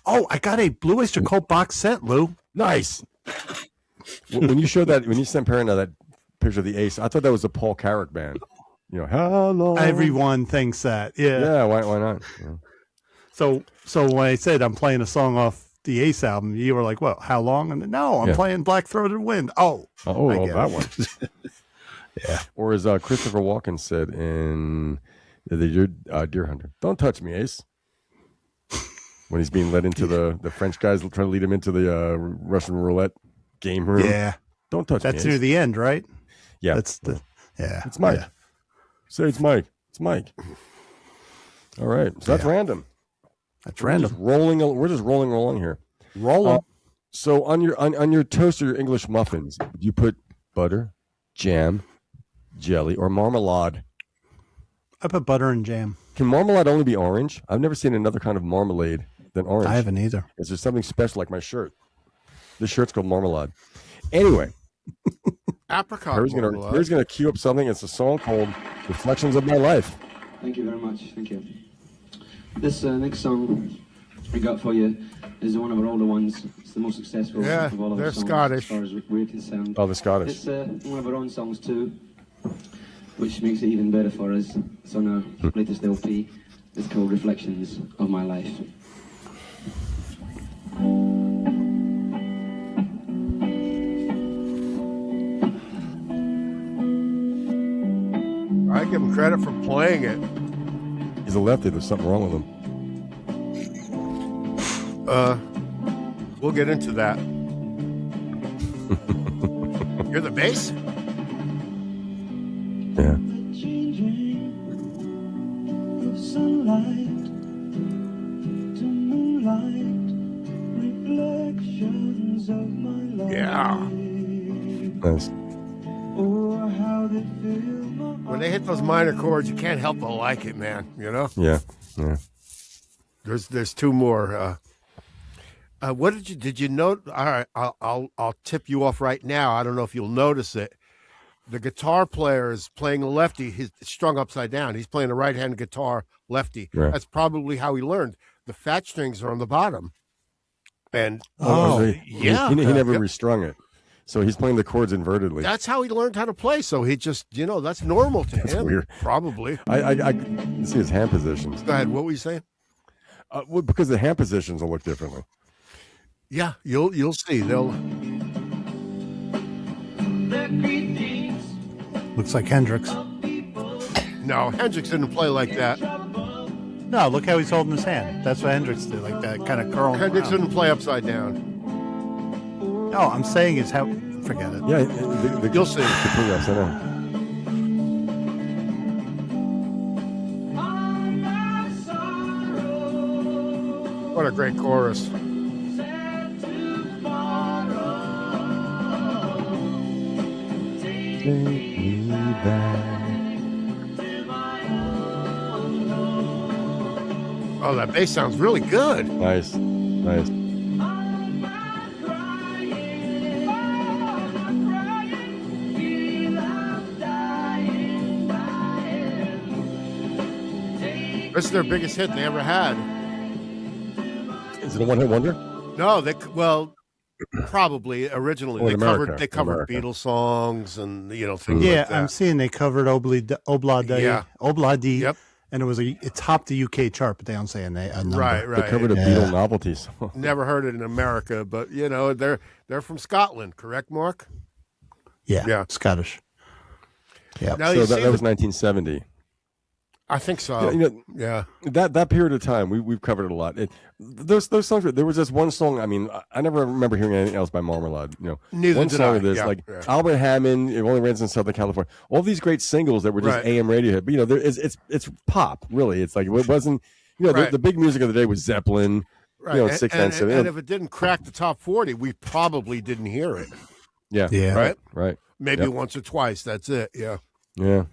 Oh, I got a Blue Oyster Cult box set, Lou. Nice. When you showed that, when you sent Perry that picture of the Ace, I thought that was a Paul Carrack band. How long? Everyone thinks that. Yeah. Yeah, why not? Yeah. So when I said I'm playing a song off the Ace album, you were like, well, how long? And no, I'm playing Black Throated Wind. Oh, that one. Yeah. Or as Christopher Walken said in the Deer Hunter, don't touch me, Ace. When he's being led into the French guys trying to lead him into the Russian roulette game room. Yeah. Don't touch me, That's near the end, right? Yeah. It's Mike. Yeah. Say it's Mike. It's Mike. All right. So that's random. That's random. We're just rolling along here. So on your toast or your English muffins, do you put butter, jam, jelly, or marmalade? I put butter and jam. Can marmalade only be orange? I've never seen another kind of marmalade than orange. I haven't either. Is there something special like my shirt? This shirt's called Marmalade. Anyway, apricot. Here's gonna cue up something. It's a song called "Reflections of My Life." Thank you very much. Thank you. This next song we got for you is one of our older ones. It's the most successful of all of our songs. They're Scottish. As far as we're concerned. Oh, they're Scottish. It's one of our own songs too, which makes it even better for us. It's on our latest LP. It's called "Reflections of My Life." I give him credit for playing it. He's a lefty. There's something wrong with him. We'll get into that. You're the bass? Yeah. Yeah. Nice. When they hit those minor chords, you can't help but like it, man. You know? Yeah. There's two more. What did you note? All right, I'll tip you off right now. I don't know if you'll notice it. The guitar player is playing a lefty. He's strung upside down. He's playing a right-handed guitar lefty. Right. That's probably how he learned. The fat strings are on the bottom. And he never restrung it. So he's playing the chords invertedly. That's how he learned how to play. So he just, that's normal to him. Weird. Probably. I can see his hand positions. Go ahead. What were you saying? Well, because the hand positions will look differently. Yeah, you'll see. They'll. Looks like Hendrix. No, Hendrix didn't play like that. No, look how he's holding his hand. That's what Hendrix did, like that kind of curl. Hendrix didn't play upside down. No, I'm saying is how. Forget it. Yeah, you'll see. Completely upside down. What a great chorus. Take me back. Oh, that bass sounds really good. Nice. This is their biggest hit they ever had. Is it a one-hit wonder? No, probably originally they covered Beatles songs and things like that. I'm seeing they covered Obladi. Yep. And it topped the UK chart, but they don't say a number. Right. They covered a Beatle novelty song. Never heard it in America, but they're from Scotland, correct, Mark? Yeah. Scottish. Yeah. So that was 1970. I think so. Yeah. That period of time, we've covered it a lot. Those songs. There was just one song. I mean, I never remember hearing anything else by Marmalade. Neither one did song I. of this, Albert Hammond. It only ran in Southern California. All these great singles that were just AM radio hit. But it's pop. Really, it's like it wasn't. The big music of the day was Zeppelin. Right. 6 9 7. And if it didn't crack the top 40, we probably didn't hear it. Yeah. Right. Maybe once or twice. That's it. Yeah. Yeah.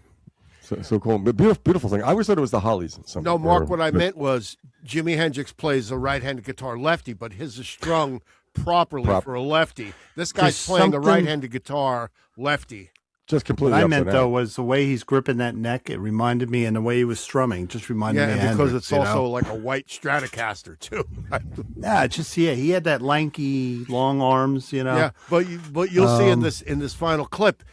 So cool, but beautiful thing. I always thought it was the Hollies. No, Mark. What I meant was Jimi Hendrix plays a right-handed guitar lefty, but his is strung properly for a lefty. This guy's playing a right-handed guitar lefty. Just completely. What I meant though was the way he's gripping that neck. It reminded me, and the way he was strumming just reminded me. Yeah, of because Hendrix, it's also like a white Stratocaster too. He had that lanky, long arms. Yeah, but you'll see in this final clip.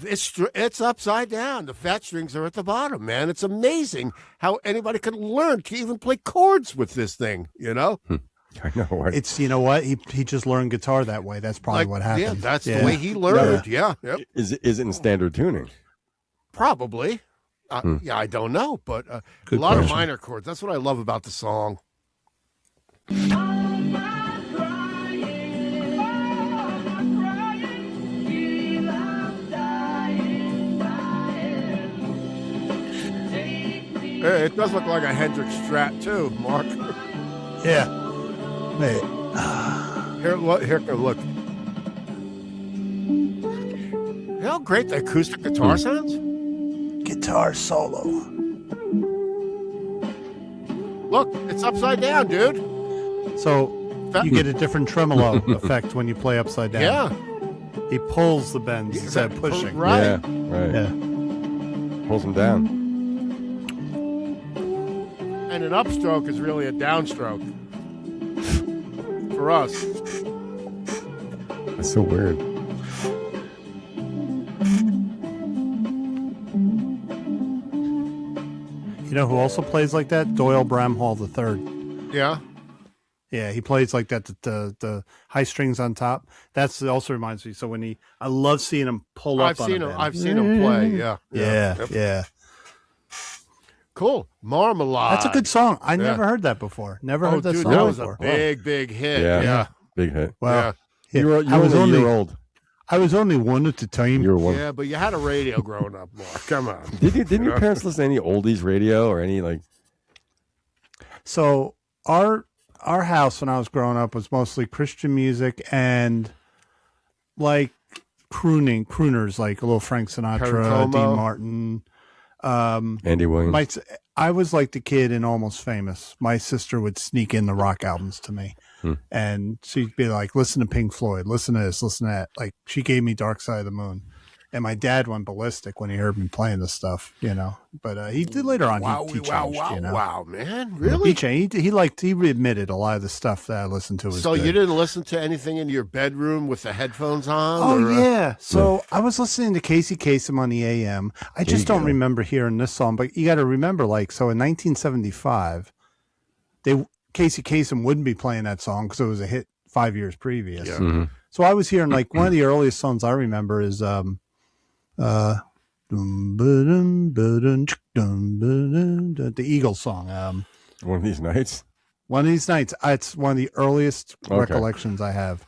It's upside down. The fat strings are at the bottom, man. It's amazing how anybody can learn to even play chords with this thing, I know. It's what he just learned guitar that way. That's probably what happened. Yeah, that's the way he learned. Yeah. Yep. Is it in standard tuning? Probably. Yeah, I don't know, but a lot of minor chords. That's what I love about the song. Hey, it does look like a Hendrix Strat too, Mark. Yeah. Hey. Here, look. How great the acoustic guitar sounds. Guitar solo. Look, it's upside down, dude. So you get a different tremolo effect when you play upside down. Yeah. He pulls the bends instead of pushing. Right. Yeah, right. Yeah. Pulls them down. And an upstroke is really a downstroke for us. That's so weird. You know who also plays like that? Doyle Bramhall III. Yeah. Yeah, he plays like that. The high strings on top. That's also reminds me. So when I love seeing him pull up. I've seen him play. Yeah. Yeah. Cool. Marmalade. That's a good song. I never heard that before. Never heard that dude, song that was before. a big hit. Yeah. Yeah. Big hit. Wow. Yeah. You were only a year old. I was only one at the time. You were one. Yeah, but you had a radio growing up, Mark. Come on. Didn't your parents listen to any oldies radio or any like? So our house when I was growing up was mostly Christian music and like crooners like a little Frank Sinatra, Dean Martin, Andy Williams. I was like the kid in Almost Famous. My sister would sneak in the rock albums to me. And she'd be like, listen to Pink Floyd, listen to this, listen to that. Like she gave me Dark Side of the Moon. And my dad went ballistic when he heard me playing this stuff, you know. But he did later on. He changed, you know? Wow, man, really? He changed. He admitted a lot of the stuff that I listened to was So good. you didn't listen to anything in your bedroom with the headphones on? Oh yeah. So I was listening to Casey Kasem on the AM. I just don't remember hearing this song, but you got to remember, like, so in 1975, Casey Kasem wouldn't be playing that song because it was a hit 5 years previous. Yeah. So I was hearing like one of the earliest songs I remember is the Eagles song. One of these nights. One of these nights. It's one of the earliest recollections I have,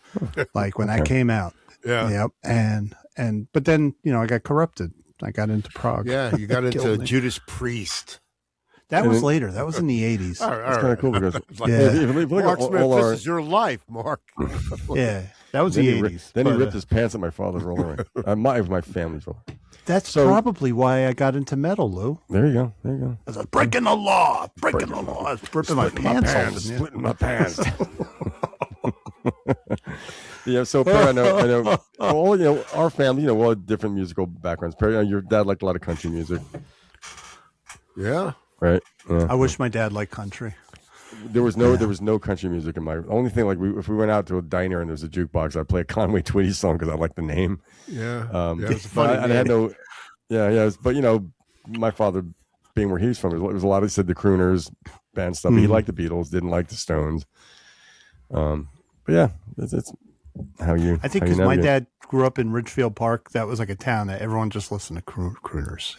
like when that came out. Yeah. Yep. But then I got corrupted. I got into prog. Yeah, you got into Judas Priest. That was later. That was in the 80s. All right. It's kind of cool because Mark Smith, this is your life, Mark. Yeah, that was the 80s. Then he ripped his pants at my father's roller rink. My family's roller. That's probably why I got into metal, Lou. There you go. There you go. I was like, breaking the law. I was ripping my pants off. Splitting my pants. Yeah, so Perry, I know. All our family, all different musical backgrounds. Perry, your dad liked a lot of country music. Yeah. Right. Yeah. I wish my dad liked country. There was no country music in my. Only thing, like if we went out to a diner and there was a jukebox, I'd play a Conway Twitty song because I liked the name. Yeah. It's funny. I had no. Yeah. But my father, being where he's from, it was a lot. He said the crooners, band stuff. He liked the Beatles, didn't like the Stones. But yeah, it's how you. I think because my dad grew up in Ridgefield Park, that was like a town that everyone just listened to crooners.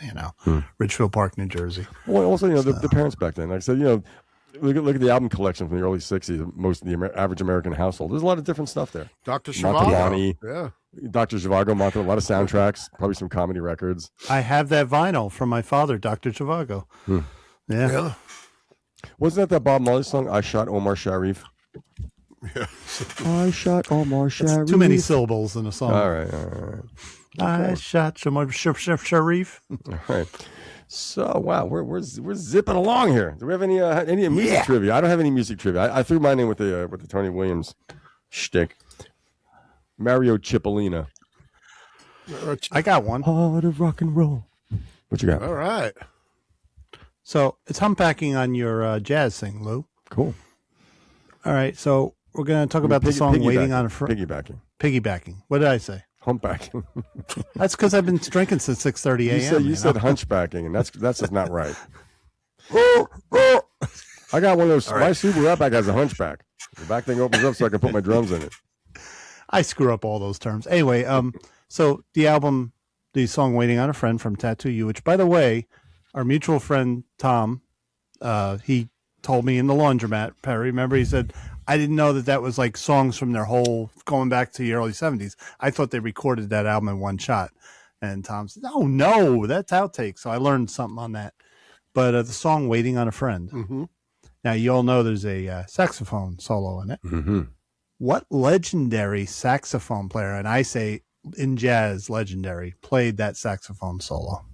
Ridgefield Park, New Jersey. Well, also the parents back then. Like I said, look at the album collection from the early '60s. Most of the average American household. There's a lot of different stuff there. Dr. Zhivago. Yeah. Dr. Zhivago, a lot of soundtracks, probably some comedy records. I have that vinyl from my father, Dr. Zhivago. Yeah. Wasn't that Bob Marley song, I Shot Omar Sharif? Yeah. I shot Omar Sharif. Too many syllables in a song. All right. Okay. I shot Omar Sharif. All right. So, wow, we're zipping along here. Do we have any music trivia? I don't have any music trivia. I threw mine in with the Tony Williams shtick. Mario Cipollina. I got one. Heart of rock and roll. What you got? All right. So it's humpbacking on your jazz thing, Lou. Cool. All right. So we're going to talk about the song "Waiting on a Friend." Piggybacking. What did I say? Humpbacking. That's because I've been drinking since 6:30 a.m. You said hunchbacking, and that's just not right. I got one of those. Right. My Subaru Outback has a hunchback. The back thing opens up so I can put my drums in it. I screw up all those terms. Anyway, so the song "Waiting on a Friend" from Tattoo You, which, by the way, our mutual friend Tom, he told me in the laundromat, Perry, remember, he said, I didn't know that was like songs from their whole, going back to the early 70s. I thought they recorded that album in one shot. And Tom said, oh, no, that's outtakes. So I learned something on that. But the song "Waiting on a Friend." Mm-hmm. Now, you all know there's a saxophone solo in it. Mm-hmm. What legendary saxophone player, and I say in jazz legendary, played that saxophone solo?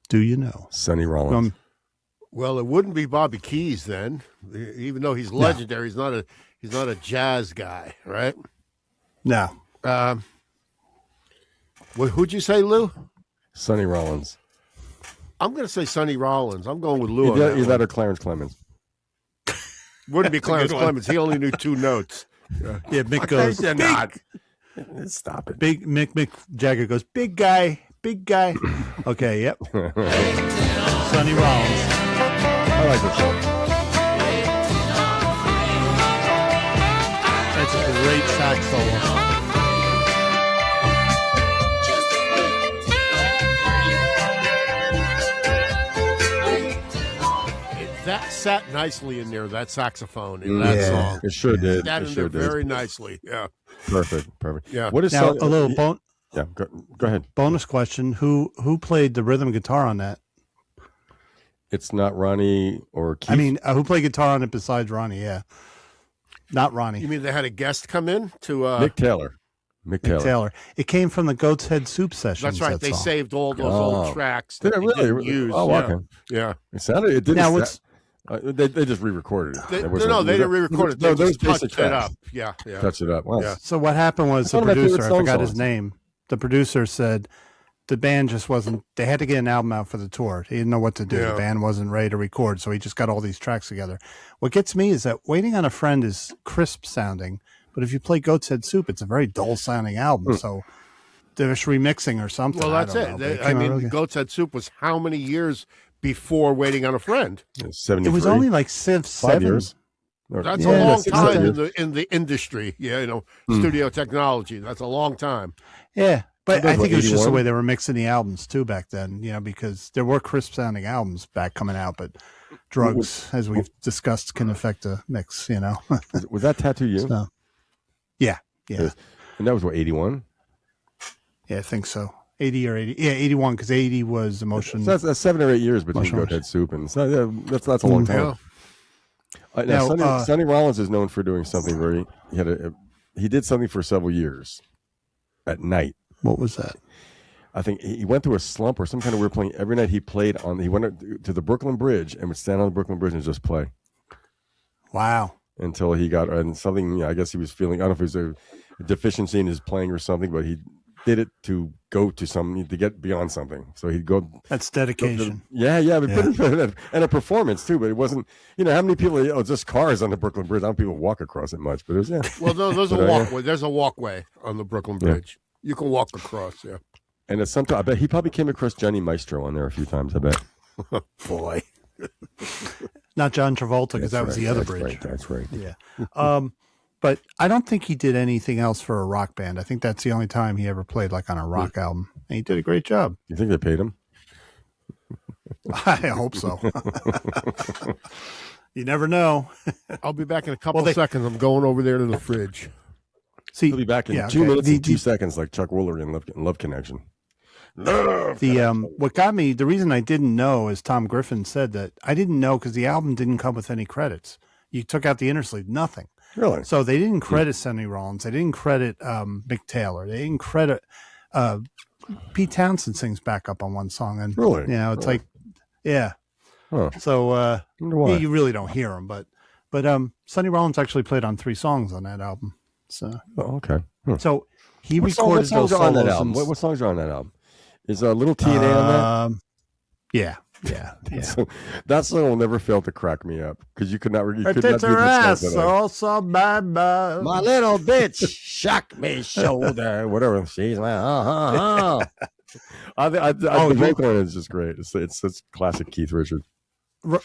Do you know? Sonny Rollins. Well, it wouldn't be Bobby Keys then, even though he's legendary. No. He's not a jazz guy, right? No. Who'd you say, Lou? Sonny Rollins. I'm going to say Sonny Rollins. I'm going with Lou. Either that or Clarence Clemens. Wouldn't be Clarence Clemens. He only knew 2 notes. Yeah, Mick goes, Stop it. big Mick Jagger goes, big guy. Okay, yep. Sonny Rollins. I like this song. That's a great sax solo. That sat nicely in there, that saxophone in that song. It sure did. That in there very nicely. Yeah. Perfect. Yeah. What is now, a little Yeah, go ahead. Bonus question. Who played the rhythm guitar on that? It's not Ronnie or Keith. I mean, who played guitar on it besides Ronnie? Yeah. Not Ronnie. You mean they had a guest come in to Mick Taylor. Mick Taylor. It came from the Goat's Head Soup sessions. That's right. They song. saved all those old tracks. Did it really? Didn't use. Oh, okay. Yeah. It sounded. It didn't. Now, what's they just re-recorded it. They didn't re-record it. They just touched it up. Yeah. Touched it up. Wow. Yeah. So what happened was the producer, I forgot his name. The producer said the band just wasn't. They had to get an album out for the tour. He didn't know what to do. Yeah. The band wasn't ready to record, so he just got all these tracks together. What gets me is that Waiting on a Friend is crisp sounding, but if you play Goat's Head Soup, it's a very dull sounding album. So there's remixing or something. Well, that's it. I mean, Goat's Head Soup was how many years before Waiting on a Friend? 73. It was only like 7 years. That's a long time in the industry. Yeah, studio technology. That's a long time. Yeah, but I think it was 81? just the way they were mixing the albums too back then. Because there were crisp sounding albums back coming out, but drugs, as we've discussed, can affect a mix. Was that Tattoo You? So, yeah. And that was what, 81? Yeah, I think so. 80 or 80. Yeah, 81, because 80 was Emotion. So that's 7 or 8 years between Goat Head Soup. And so, yeah, that's a long time. Now, Sonny Rollins is known for doing something where he did something for several years at night. What was that? I think he went through a slump or some kind of weird playing. Every night he went to the Brooklyn Bridge and would stand on the Brooklyn Bridge and just play. Wow. Until he got, and something, I guess he was feeling, I don't know if it was a deficiency in his playing or something, but he did it to go to something, to get beyond something. So he'd go. That's dedication. But and a performance too. But it wasn't, how many people, just cars on the Brooklyn Bridge. I don't people walk across it much, but it was, Well, there's a walkway. There's a walkway on the Brooklyn Bridge. You can walk across, And it's sometimes, I bet he probably came across Johnny Maestro on there a few times, I bet. Boy. Not John Travolta, because that was the other bridge. Right, that's right. Yeah. But I don't think he did anything else for a rock band. I think that's the only time he ever played like on a rock album. And he did a great job. You think they paid him? I hope so. You never know. I'll be back in a couple of seconds. I'm going over there to the fridge. See, he'll be back in 2 minutes and 2 seconds, like Chuck Woolery in Love Connection. What got me, the reason I didn't know is Tom Griffin said that I didn't know because the album didn't come with any credits. You took out the interlude, nothing. Really? So they didn't credit Sonny Rollins. They didn't credit Mick Taylor. They didn't credit Pete Townsend sings back up on one song. And really? It's like, yeah. Huh. So you really don't hear him, but Sonny Rollins actually played on 3 songs on that album. So okay. So he recorded those songs on that album. What songs are on that album? Is Little T&A on that? Yeah. So that song will never fail to crack me up because you could not. You could it's not her ass also bad. My little bitch shock me shoulder. Whatever. She's like, the vocal on it is just great. It's classic Keith Richards.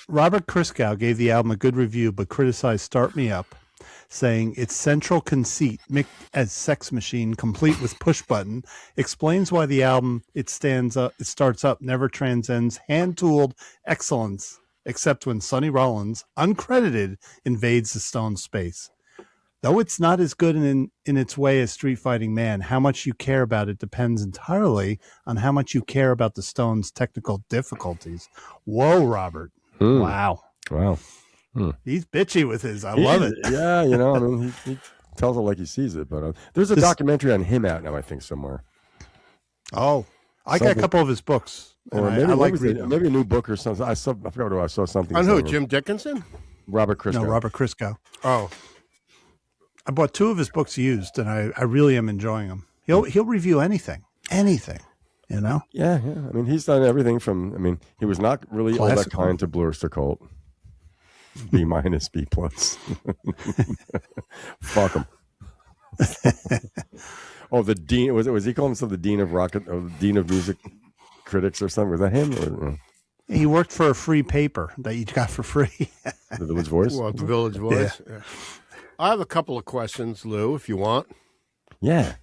Robert Christgau gave the album a good review, but criticized "Start Me Up," saying its central conceit, Mick as sex machine, complete with push button, explains why the album it starts up, never transcends hand-tooled excellence, except when Sonny Rollins, uncredited, invades the Stones' space. Though it's not as good in its way as Street Fighting Man, how much you care about it depends entirely on how much you care about the Stones' technical difficulties. Whoa, Robert. Wow. He's bitchy with his. I love it. Yeah, he tells it like he sees it. But there's a documentary on him out now, I think, somewhere. Oh, I got a couple of his books. Or maybe, maybe a new book or something. I forgot what I saw something. On who? Jim Dickinson? Robert Christgau. No, Robert Christgau. Oh. I bought 2 of his books used, and I really am enjoying them. He'll review anything, you know? Yeah. I mean, he's done everything from, he was not really all that kind to Blurster Cult. B-, B+. Fuck him. Oh, the dean, was he calling himself the dean of rocket, or the dean of music critics or something? Was that him? Or? He worked for a free paper that you got for free. The Village Voice? Well, the Village Voice. Yeah. I have a couple of questions, Lou, if you want. Yeah.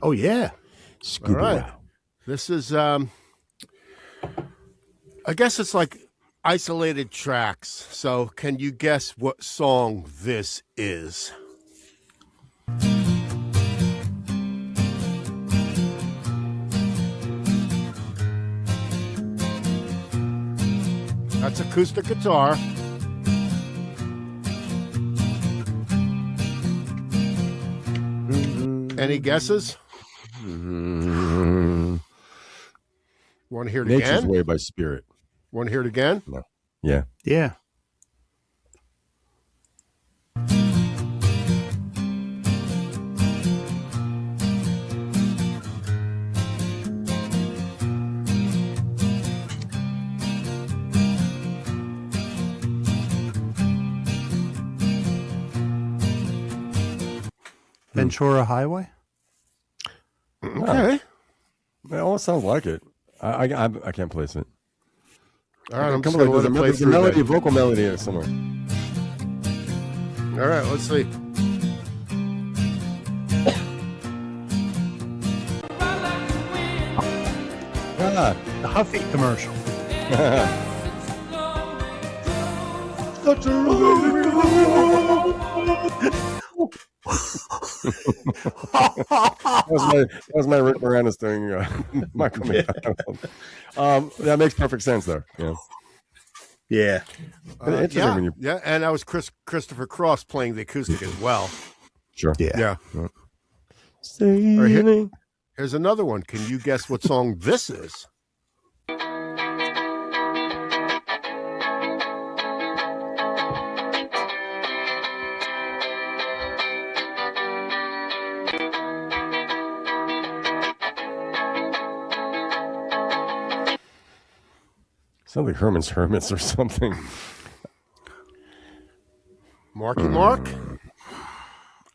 Oh, yeah. All right. This is, I guess it's like isolated tracks. So can you guess what song this is? That's acoustic guitar. Any guesses? Want to hear it again? Nature's Way by Spirit. Want to hear it again? No. Yeah. Yeah. Ventura Highway? Okay. It almost sounds like it. I can't place it. All right, I'm Come just going on, to let it play there's a through melody, then. vocal melody in it somewhere. All right, let's see. The Huffy commercial. That was my Rick Moranis doing Michael McDonald. That makes perfect sense, though. Yeah. Yeah, yeah, and that was Christopher Cross playing the acoustic as well. Sure. Yeah. Sailing. Here's another one. Can you guess what song this is? Sounds like Herman's Hermits or something. Marky Mark?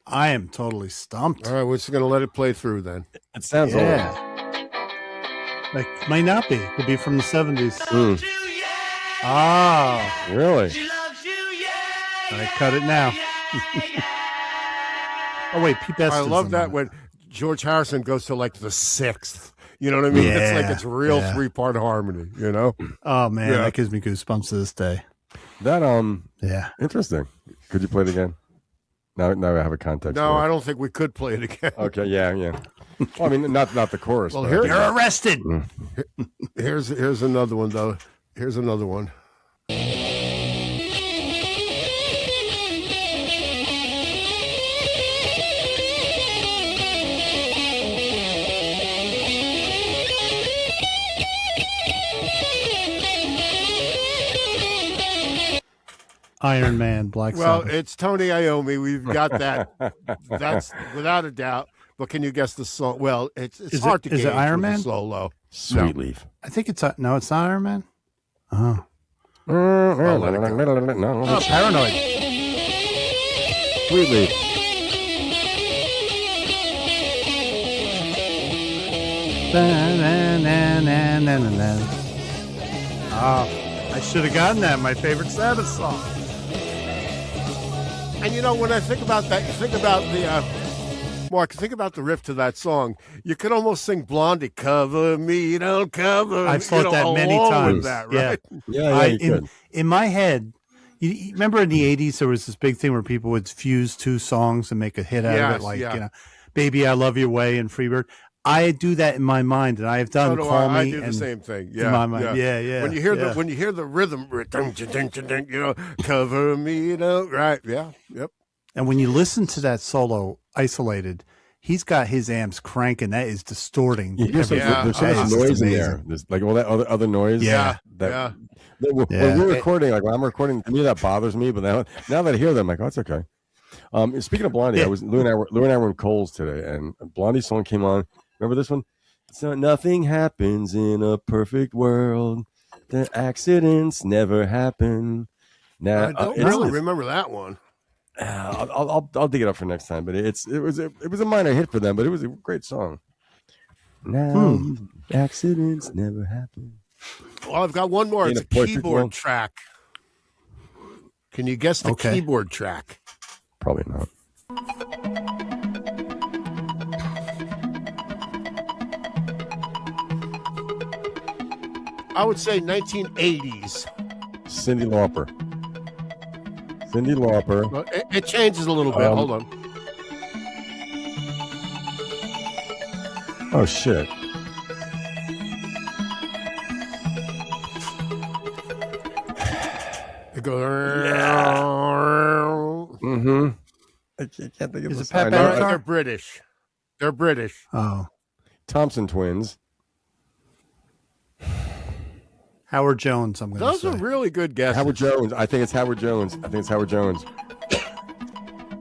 I am totally stumped. All right, we're just going to let it play through then. It sounds old. Like, might not be. Could be from the 70s. Ah, really? I cut it now. Oh, wait, Pete Best. I love that when George Harrison goes to like the 6th. You know what I mean? Yeah, it's like it's real 3-part harmony, you know? Oh, man, that gives me goosebumps to this day. That, yeah. Interesting. Could you play it again? Now I have a context. No, I don't think we could play it again. Okay, yeah. Well, I mean, not the chorus. Well, You're arrested. Here's another one, though. Here's another one. Iron Man, Black Well, Sabbath. it's Tony Iommi. We've got that. That's without a doubt. But can you guess the song? Well, it's hard to guess. Is it Iron Man? Solo. Sweet Leaf. I think it's no, it's not Iron Man. Oh, No, Paranoid. Sweet Leaf. I should have gotten that. My favorite Sabbath song. And you know, when I think about that, you think about the Mark. Think about the riff to that song. You could almost sing "Blondie," "Cover me, don't cover." I've thought that many times. With that, right? Yeah. In my head, you remember in the 80s there was this big thing where people would fuse 2 songs and make a hit out of it, like you know, "Baby I Love Your Way" and "Freebird." I do that in my mind, and I have done. Call Me. I do the same thing. Yeah, in my mind. Yeah. When you hear the rhythm, you know, "Cover me," you know, right? Yeah, yep. And when you listen to that solo isolated, he's got his amps cranking. That is distorting. There's so much noise in there. There's like all that other noise. Yeah. When we're recording, like when I'm recording, to me that bothers me. But now that I hear them, I'm like, oh, it's okay. Speaking of Blondie, Lou and I were in Kohl's today, and a Blondie song came on. Remember this one? So nothing happens in a perfect world. The accidents never happen. Now I don't really remember that one. I'll dig it up for next time. But it was a minor hit for them, but it was a great song. Now accidents never happen. Well, I've got one more. It's a keyboard track. Can you guess the keyboard track? Probably not. I would say 1980s. Cyndi Lauper. Well, it changes a little bit. Hold on. Oh, shit. It goes. Mm-hmm. I can't think of the song. They're British. They're British. Oh. Thompson Twins. Howard Jones, I'm going to say. Those are really good guesses. Howard Jones. I think it's Howard Jones.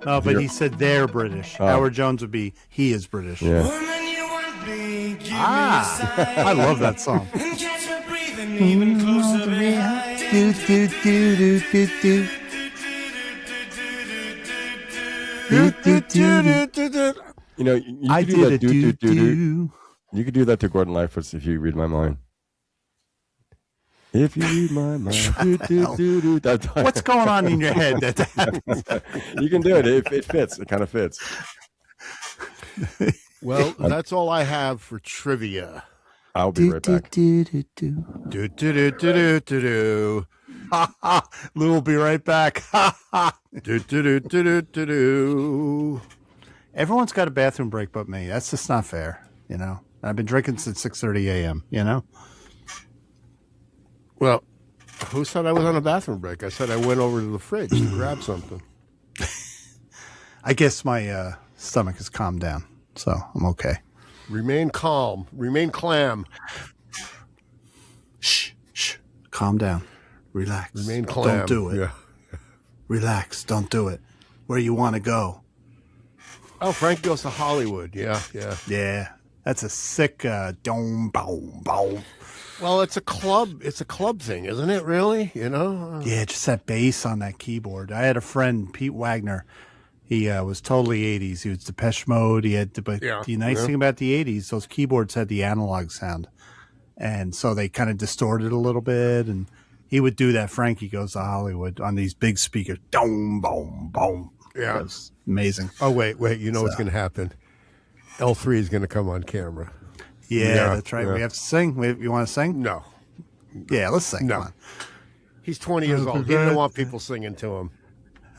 Oh, but he said they're British. Howard Jones would be, he is British. Yeah. I love that song. You know, you could do that. You could do that to Gordon Lightfoot if you read my mind. If you read my mind. What's going on in your head? You can do it. It fits. It kind of fits. Well, that's all I have for trivia. I'll be right back. Lou will be right back. Everyone's got a bathroom break but me. That's just not fair, you know. I've been drinking since 6:30 a.m., you know. Well, who said I was on a bathroom break? I said I went over to the fridge to grab something. I guess my stomach has calmed down, so I'm okay. Remain calm. Remain clam. Shh. Calm down. Relax. Remain clam. Don't do it. Yeah. Relax. Don't do it. Where you want to go. Oh, Frank goes to Hollywood. Yeah. Yeah. That's a sick dome, boom, boom. Well, it's a club. It's a club thing, isn't it? Really? You know? Yeah, just that bass on that keyboard. I had a friend, Pete Wagner. He was totally 80s. He was Depeche Mode. He had, but the nice thing about the 80s, those keyboards had the analog sound, and so they kind of distorted a little bit. And he would do that. Frankie Goes to Hollywood on these big speakers. Boom, boom, boom. Yeah, it was amazing. Oh wait! You know what's going to happen? L3 is going to come on camera. Yeah, that's right. Yeah. We have to sing. You want to sing? No. Yeah, let's sing. No. Come on. He's 20 years old. He doesn't want people singing to him.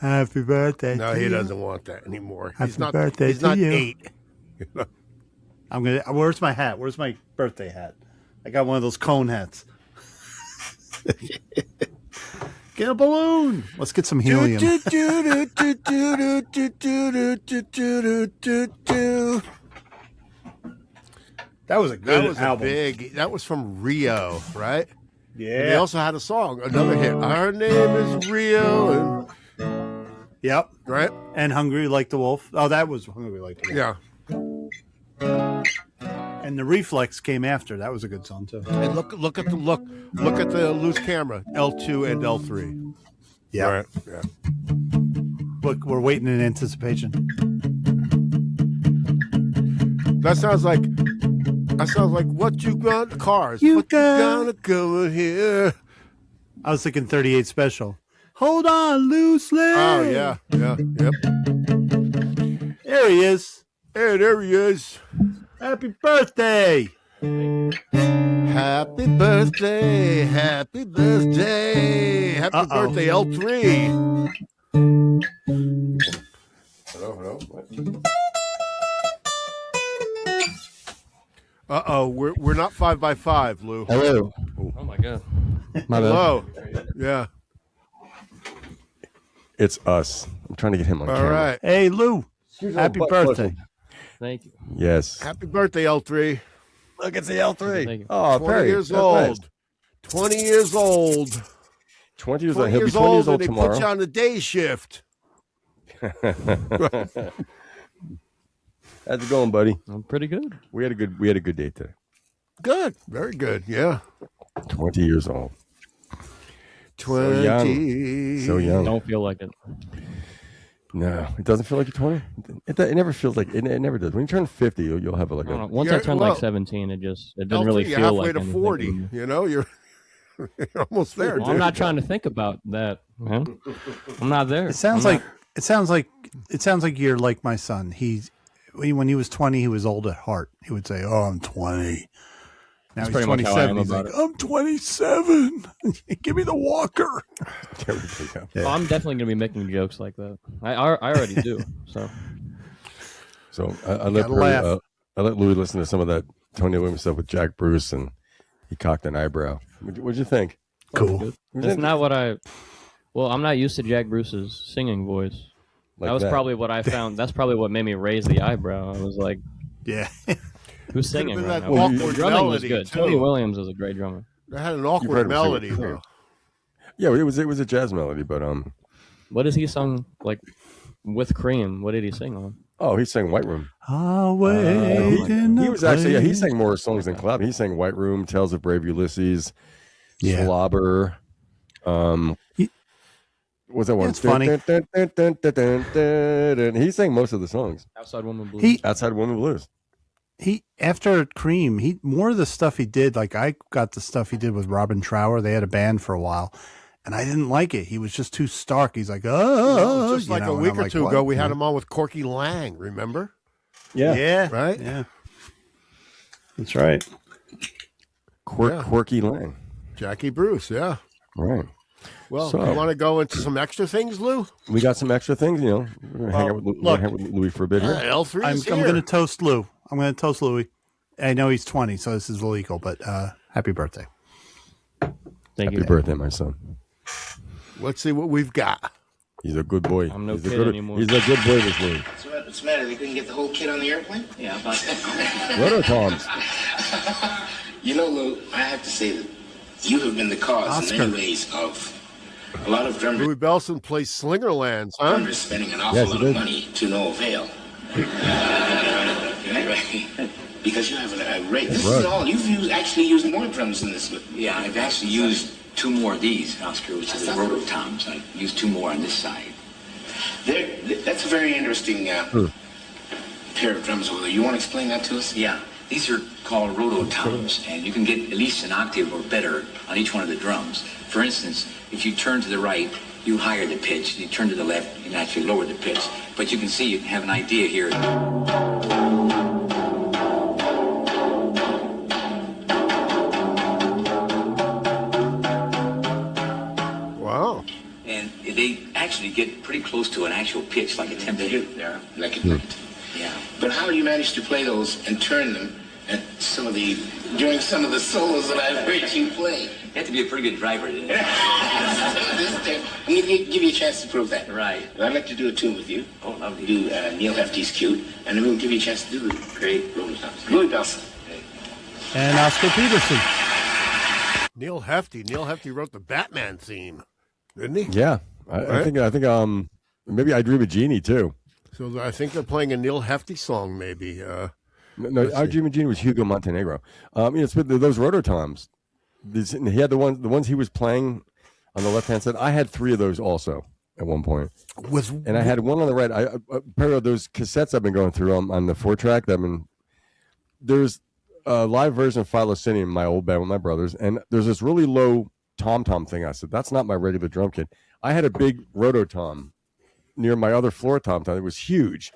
Happy birthday. No, he doesn't want that anymore. Happy birthday he's not to you. 8. I'm gonna. Where's my hat? Where's my birthday hat? I got one of those cone hats. Get a balloon. Let's get some helium. That was a good album. That was from Rio, right? Yeah. And they also had a song, another hit. Our name is Rio. Yep. Right? And Hungry Like the Wolf. Oh, that was Hungry Like the Wolf. Yeah. And the Reflex came after. That was a good song too. And look at the loose camera. L2 and L3. Yeah. Right. Yeah. Look, we're waiting in anticipation. That sounds like what you got cars. What you gonna go here? I was thinking 38 Special. Hold on loosely. Oh yeah. Yep. There he is. Hey, there he is. Happy birthday. Happy birthday. Happy birthday. Happy birthday, L3. Hello. Uh-oh, we're not 5x5, Lou. Hello. Oh my God. Hello. Yeah. It's us. I'm trying to get him on camera. All right. Hey, Lou. Happy birthday. Thank you. Yes. Happy birthday, L3. Look, it's the L3. Thank you. Oh, 20 Perry. years That's old. nice. 20 years old. 20 years 20 old. He'll be years 20 years old, old and they tomorrow. put you on the day shift. How's it going, buddy? I'm pretty good. We had a good day today. Good. Very good. Yeah. 20 years old. 20. So young. Don't feel like it. No, it doesn't feel like you're 20. It never feels like it never does. When you turn 50, you'll have like a. Once I turned like 17, it didn't really you're feel halfway like to anything. 40. You know, you're almost there. Well, I'm not trying to think about that, man. I'm not there. It sounds like you're like my son. When he was 20, he was old at heart. He would say, "Oh, I'm 20." Now That's he's pretty much how I 27. am He's about like, it. "I'm 27. Give me the walker." There we go. Well, I'm definitely gonna be making jokes like that. I already do. So I let Louis listen to some of that Tony Williams stuff with Jack Bruce, and he cocked an eyebrow. What'd you think? Cool. It's not what Well, I'm not used to Jack Bruce's singing voice. Like that was probably what I found. That's probably what made me raise the eyebrow. I was like, yeah. Who's singing been right that now? awkward Drumming was melody, good. too. Tony Williams is a great drummer. They had an You've awkward heard him sing melody, it, though. Yeah, it was a jazz melody, but What has he sung like with Cream? What did he sing on? Oh, he sang White Room. I'll wait in the He was actually he place. sang more songs than Cloud. He sang White Room, Tales of Brave Ulysses, Yeah. Slobber. Was that one? It's funny. And he sang most of the songs. Outside Woman Blues. Outside Woman Blues. He after Cream, more of the stuff he did, like I got the stuff he did with Robin Trower. They had a band for a while, and I didn't like it. He was just too stark. He's like, oh, just like a week or two ago, we had him on with Corky Lang. Remember? Yeah, Right? Yeah, that's right. Quirky Lang. Jackie Bruce. Yeah. Right. Well, So- you want to go into some extra things, Lou? We got some extra things, We're gonna hang out with Louis for a bit here. L3 I'm is going here. to toast Lou. I'm going to toast Louis. I know he's 20, so this is illegal, but happy birthday. Thank Happy you. birthday, my son. Let's see what we've got. He's a good boy. I'm no he's kid anymore. He's a good boy, this Louis. So what's the matter? They couldn't get the whole kid on the airplane? Yeah, about that. Rototoms. You know, Lou, I have to say that you have been the cause in many ways of a lot of drummers Louis Belson plays Slingerlands, huh? spending an awful lot of money to no avail. Because you have a rate. This is all. You've actually used more drums than this. Yeah, I've actually used two more of these, Oscar, which is the rototoms. I used two more on this side. That's a very interesting pair of drums over there. You want to explain that to us? Yeah, these are called rototoms, and you can get at least an octave or better on each one of the drums. For instance, if you turn to the right, you higher the pitch. You turn to the left, you can actually lower the pitch. But you can see, you can have an idea here. Wow. And they actually get pretty close to an actual pitch, like a tempo there. Like it. Yeah. But how do you manage to play those and turn them at during some of the solos that I've heard you play? You have to be a pretty good driver. I'm going to give you a chance to prove that. Right. I'd like to do a tune with you. Oh, lovely. Do Neil Hefty's Cute, and then we'll give you a chance to do the great rototoms. Louis Belson. And Oscar Peterson. Neil Hefty wrote the Batman theme, didn't he? Yeah. I think maybe I Dream of Genie too. So I think they're playing a Neil Hefty song, maybe. No, I Dream of Genie was Hugo Montenegro. It's with those rototoms. He had the ones he was playing on the left hand side. I had three of those also at one point. And I had one on the right. A pair of those cassettes I've been going through on the 4-track. There's a live version of Philocinium, my old band with my brothers, and there's this really low tom-tom thing. I said, that's not my regular drum kit. I had a big rototom near my other floor tom-tom. It was huge.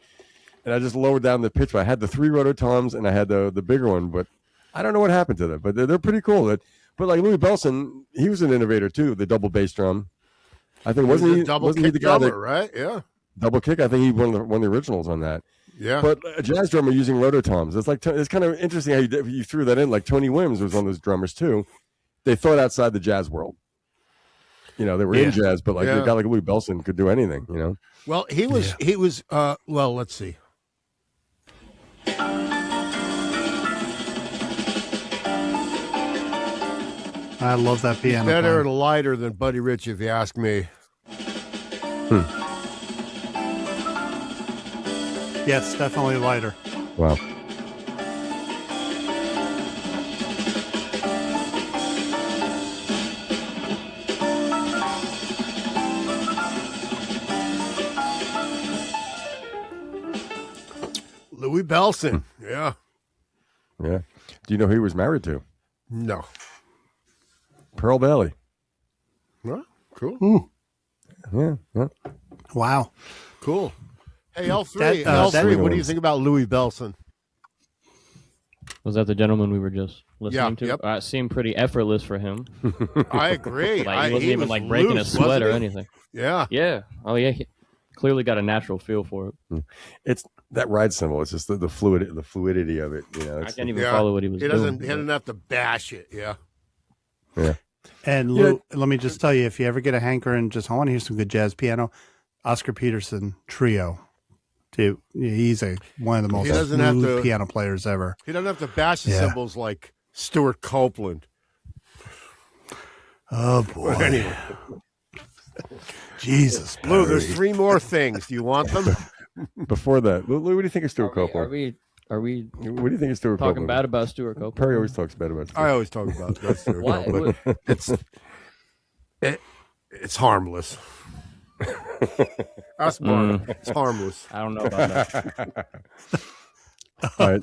And I just lowered down the pitch. I had the three rototoms and I had the bigger one, but I don't know what happened to them. But they're pretty cool. But like Louis Belson, he was an innovator too, the double bass drum. I think wasn't he the guy drummer, right? Yeah. Double kick. I think he one of the originals on that. Yeah. But a jazz drummer using rototoms. It's kind of interesting how you threw that in. Like Tony Williams was one of those drummers too. They thought outside the jazz world. They were in jazz, but like a guy like Louis Belson could do anything. Well, he was. Well, let's see. I love that piano. Better playing. and lighter than Buddy Rich, if you ask me. Yeah, it's definitely lighter. Wow. Louis Bellson. Yeah. Yeah. Do you know who he was married to? No. Pearl Bailey. Well, cool. Yeah. Wow. Cool. Hey, L3, That- L3, what do you think about Louis Bellson? Was that the gentleman we were just listening to? Yep. It seemed pretty effortless for him. I agree. Like, he wasn't even like breaking loose, a sweat wasn't or he? anything. Yeah. Yeah. Oh, yeah. He clearly got a natural feel for it. It's that ride cymbal. It's just the fluidity of it. You know, I can't even follow what he was doing. He doesn't have to bash it. Yeah. Yeah. And Lou, let me just tell you, if you ever get a hankering, just I want to hear some good jazz piano, Oscar Peterson Trio. He's one of the most smooth piano players ever. He doesn't have to bash the cymbals like Stuart Copeland. Oh boy! But anyway. Jesus, Lou, there's 3 more things. Do you want them? Before that, Lou, what do you think of Stuart Copeland? Are we? What do you think of Stuart talking Copeland? bad about Stuart Copeland? Perry always talks bad about Stuart. I always talk about Stuart Copeland. It's harmless. That's It's harmless. I don't know about that. All right.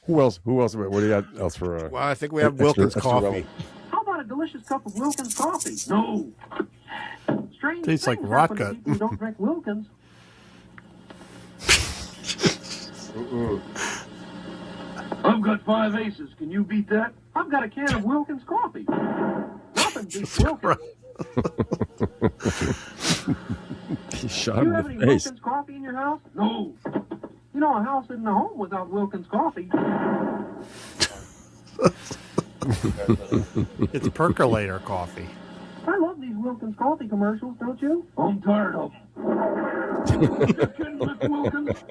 Who else? What do you got else for? Well, I think we have Wilkins coffee. How about a delicious cup of Wilkins coffee? No. Strange Tastes like things rot happen to gut. people who don't drink Wilkins. I've got 5 aces. Can you beat that? I've got a can of Wilkins coffee. Nothing beats Wilkins. He shot Do you him have in any the face. Wilkins coffee in your house? No. You know, a house isn't a home without Wilkins coffee. It's percolator coffee. I love these Wilkins coffee commercials, don't you? I'm tired of them. Just kidding, Miss Wilkins.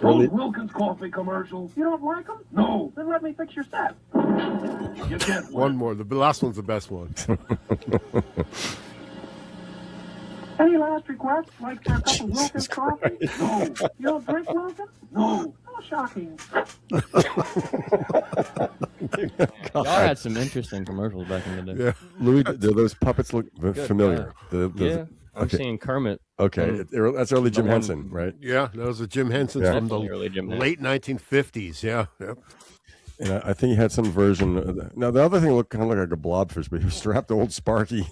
Those Wilkins coffee commercials. You don't like them? No. Then let me fix your set. You get One more. The last one's the best one. Any last requests? Like for a cup of Wilkins coffee? No. You don't drink Wilkins? No. How shocking. Y'all had some interesting commercials back in the day. Yeah. Louis, do those puppets look familiar? Yeah. I'm seeing Kermit. Okay. That's early Jim Henson, right? Yeah, those are Jim Henson's from the late 1950s. Yeah. Yep. And I think he had some version. Now, the other thing looked kind of like a blobfish, but he was strapped to old Sparky.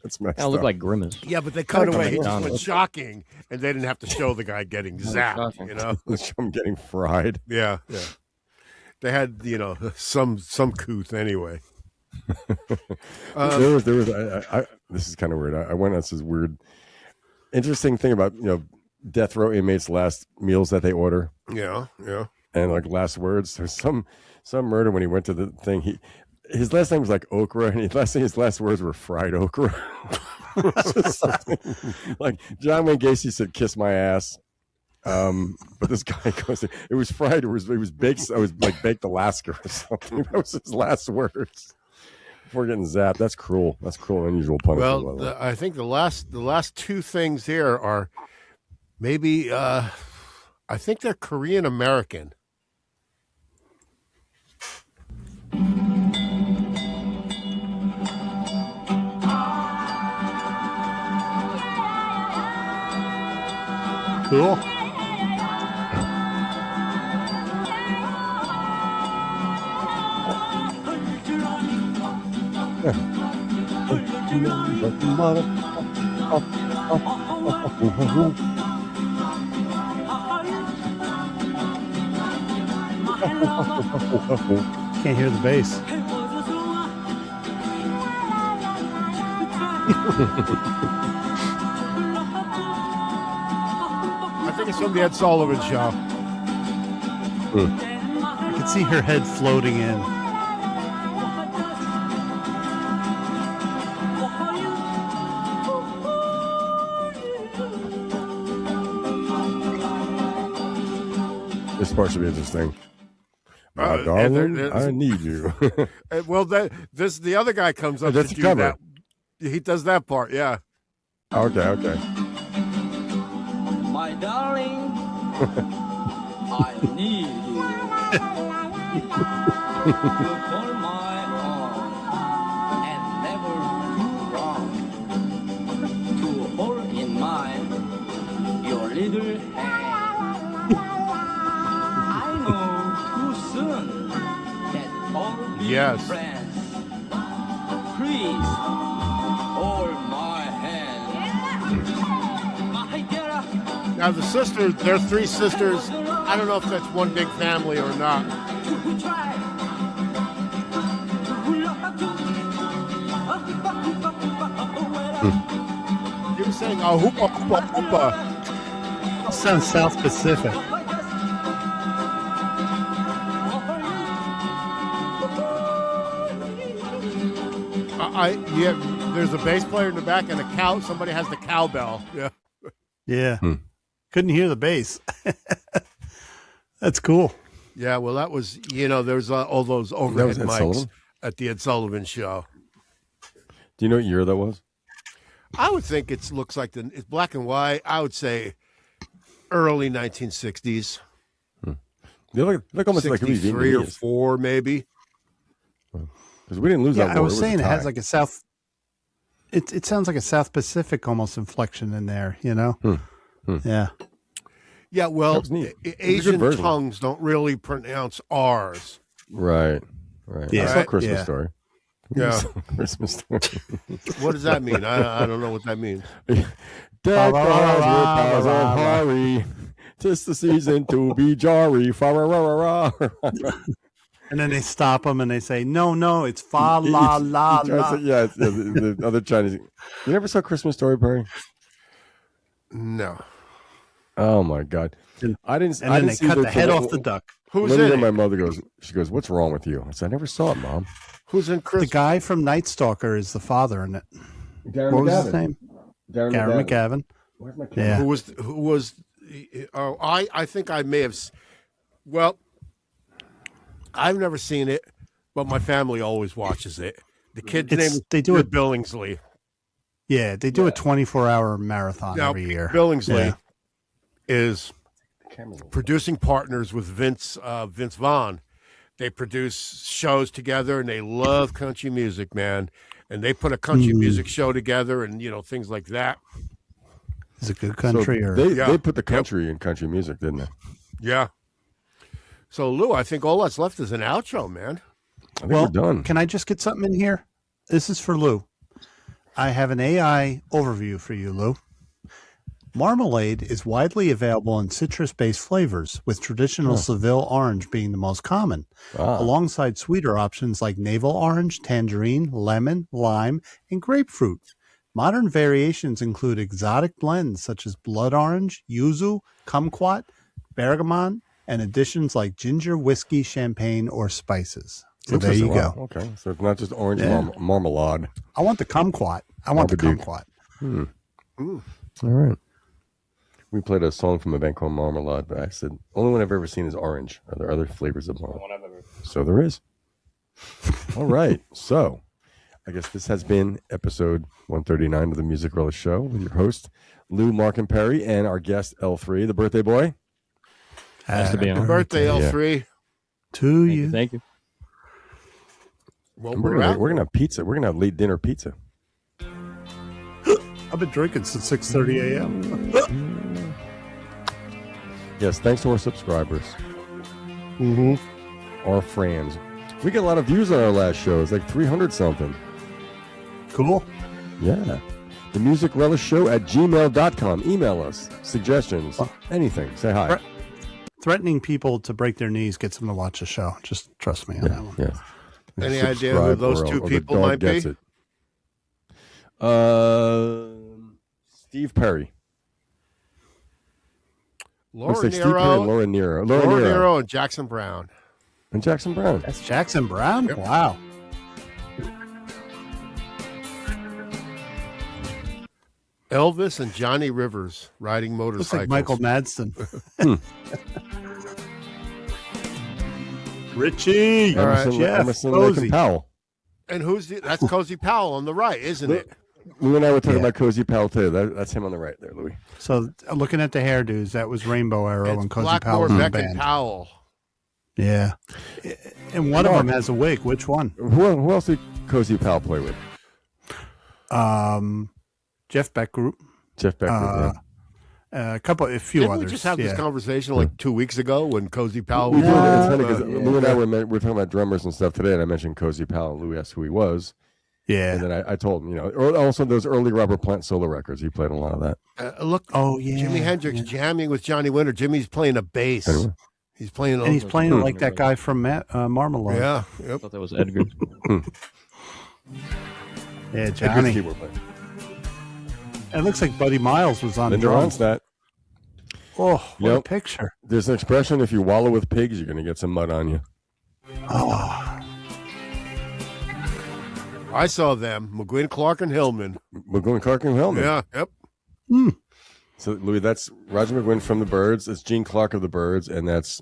That's messed That looked up. like Grimace. Yeah, but they cut away. He just McDonald's. went shocking, and they didn't have to show the guy getting zapped. You know, Let's show him getting fried. yeah. They had some couth anyway. There was. This is kind of weird. I went on this weird, interesting thing about death row inmates' last meals that they order. Yeah. And like last words. There's some murder when he went to the thing. His last name was like Okra, and his last words were fried okra. Like John Wayne Gacy said, "Kiss my ass," but this guy goes, "It was fried. It was baked. I was like baked Alaska or something." That was his last words before getting zapped. That's cruel. That's cruel and unusual punishment. Well, I think the last 2 things here are maybe I think they're Korean American. Cool. Can't hear the bass. I think it's from the Ed Sullivan Show. I can see her head floating in. This part should be interesting. My darling, I need you. Well, the other guy comes up that's to do cover. that. He does that part, yeah. Okay. My darling, I need you. To hold my arm and never wrong. To hold in mine your little hand. I know too soon that all be Yes. friends. Please hold my hand. My dear. Now the sisters, they're three sisters. I don't know if that's one big family or not. You were saying, "Oh, hoopa, hoopa, hoopa." Sounds South Pacific. Yeah. There's a bass player in the back and a cow. Somebody has the cowbell. Yeah. Yeah. Couldn't hear the bass. That's cool. Yeah. Well, that was there's all those overhead mics at the Ed Sullivan Show. Do you know what year that was? I would think it looks like it's black and white. I would say early 1960s. They look almost like 63 or 4, maybe. Because we didn't lose that war. I was saying it has like a South. It sounds like a South Pacific almost inflection in there, Yeah. Yeah, well, Asian tongues don't really pronounce R's. Right. Yeah. I saw Christmas Story. Yeah. Christmas Story. What does that mean? I don't know what that means. Deck us with hurry. 'Tis the season to be jolly. And then they stop them and they say, no, it's fa la la la. Yeah, the other Chinese. You never saw Christmas Story, Perry? No. Oh my God! I didn't. And then they cut the head off the duck. Who's in it? My mother goes. She goes, "What's wrong with you?" I said, "I never saw it, Mom." Who's in Christmas? The guy from Night Stalker is the father in it. Darren what McGavin. was his name? Darren McGavin. Where's my camera? Yeah. Who was? Oh, I think I may have. Well, I've never seen it, but my family always watches it. The kid's name is Billingsley. Yeah, they do a 24-hour marathon every year. Billingsley is producing partners with Vince Vaughn. They produce shows together, and they love country music, man. And they put a country music show together, and things like that. Is it good country They put the country in country music, didn't they? Yeah. So Lou, I think all that's left is an outro, man. I think we're done. Can I just get something in here? This is for Lou. I have an AI overview for you, Lou. Marmalade is widely available in citrus-based flavors, with traditional Seville orange being the most common, alongside sweeter options like navel orange, tangerine, lemon, lime, and grapefruit. Modern variations include exotic blends such as blood orange, yuzu, kumquat, bergamot, and additions like ginger, whiskey, champagne, or spices. So there you go. Okay, so it's not just orange marmalade. I want the kumquat. Kumquat. All right. We played a song from a band called Marmalade, but I said, only one I've ever seen is orange. Are there other flavors of marmalade? So there is. All right. So I guess this has been episode 139 of the Music Relish Show with your host, Lou, Mark, and Perry, and our guest, L3, the birthday boy. Has to be on. Happy birthday, L3. To you. Thank you. Well, we're gonna have pizza. We're gonna have late dinner pizza. I've been drinking since 6:30 a.m. Yes, thanks to our subscribers. Our friends. We get a lot of views on our last show. It's like 300 something. Cool. Yeah. The Music Relish Show at gmail.com. Email us. Suggestions. Anything. Say hi. Threatening people to break their knees gets them to watch the show. Just trust me on that one. Yeah. Any idea who those two people might be? Steve Perry. Laura Nero and Jackson Brown. And Jackson Brown. That's Jackson Brown? Yep. Wow. Elvis and Johnny Rivers riding motorcycles. Looks like Michael Madsen. Richie. Emerson Lake and Powell. And that's Cozy Powell on the right, isn't it? Lou and I were talking about Cozy Powell too. That's him on the right there, Louis. So looking at the hairdos, that was Rainbow Arrow and Cozy Powell Blackmore, in the Beck, and band. Powell. Yeah, and one of them has a wig. Which one? Who else did Cozy Powell play with? Jeff Beck Group. Jeff Beck Group. A few Didn't others. we just have this conversation like 2 weeks ago when Cozy Powell We was did. It's funny because Lou and I were talking about drummers and stuff today, and I mentioned Cozy Powell. Louis asked who he was. Yeah. And then I told him, also those early Robert Plant solo records. He played a lot of that. Look, Jimi Hendrix jamming with Johnny Winter. Jimmy's playing a bass. Anyway. He's playing, and he's playing like that guy from Marmalade. Yeah, I thought that was Edgar. Yeah, Johnny. It looks like Buddy Miles was on drums. That. Oh, what a picture! There's an expression: if you wallow with pigs, you're going to get some mud on you. Oh. I saw them, McGuinn, Clark, and Hillman. McGuinn, Clark, and Hillman. Yeah, yep. So, Louis, that's Roger McGuinn from the Byrds. It's Gene Clark of the Byrds, and that's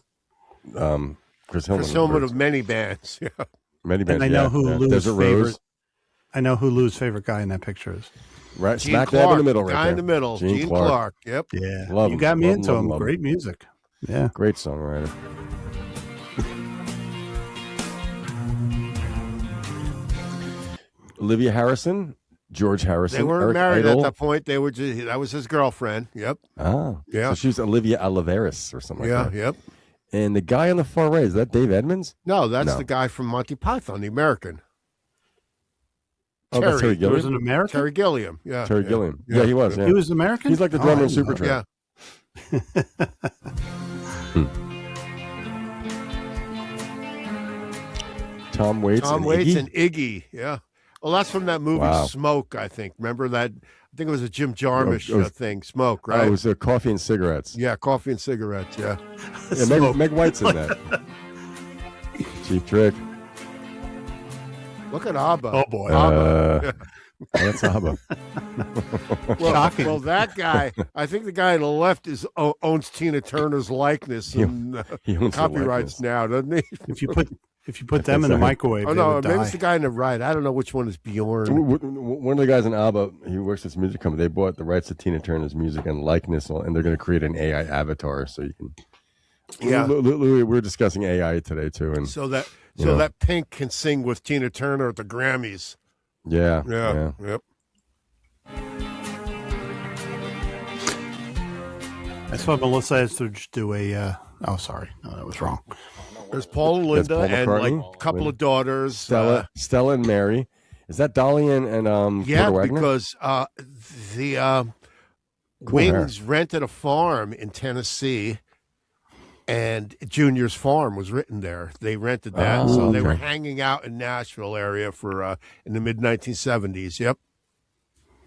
Chris Hillman. Chris Hillman of many bands. Yeah, many bands. And I know who Lou's favorite. Rose. I know who Lou's favorite guy in that picture is. Right, Gene smack Clark, dab in the middle, right guy there. in the middle, Gene Clark. Yep. Yeah, love you him. got me Love into him, him. love Great music. Yeah, great songwriter. Olivia Harrison, George Harrison. They weren't Eric married Idle. at that point. They were just, that was his girlfriend. Yep. Ah, yeah. So she's Olivia Oliveris or something like that. Yep. And the guy on the far right, is that Dave Edmonds? No, that's the guy from Monty Python, the American. Oh, that's Terry Gilliam. was an American. Terry Gilliam. Yeah. Terry Gilliam. Yeah, he was. Yeah. He was American. He's like the drummer in Supertramp. Yeah. Tom Waits. Tom Waits and Iggy. Yeah. Well, that's from that movie Smoke, I think. Remember that? I think it was a Jim Jarmusch thing, Smoke, right? It was Coffee and Cigarettes. Yeah, Coffee and Cigarettes, yeah. Yeah, Meg White's in that. Cheap Trick. Look at ABBA. Oh, boy. ABBA. That's ABBA. Well, that guy, I think the guy on the left owns Tina Turner's likeness and he owns copyrights now, doesn't he? If you put them in the microwave, oh no, maybe die. it's the guy on the right. I don't know which one is Bjorn. One of the guys in ABBA, he works at this music company. They bought the rights to Tina Turner's music and likeness, and they're going to create an AI avatar so you can. Yeah, we were discussing AI today too, and so that Pink can sing with Tina Turner at the Grammys. Yeah. Yep. I saw Melissa Etheridge do a. Oh, sorry, no, that was wrong. There's Paul and Linda and like a couple of daughters, Stella and Mary. Is that Dolly and yeah, Porter Wagner? because the Wings rented a farm in Tennessee, and Junior's Farm was written there. They rented that, so they were hanging out in Nashville area for in the mid 1970s. Yep.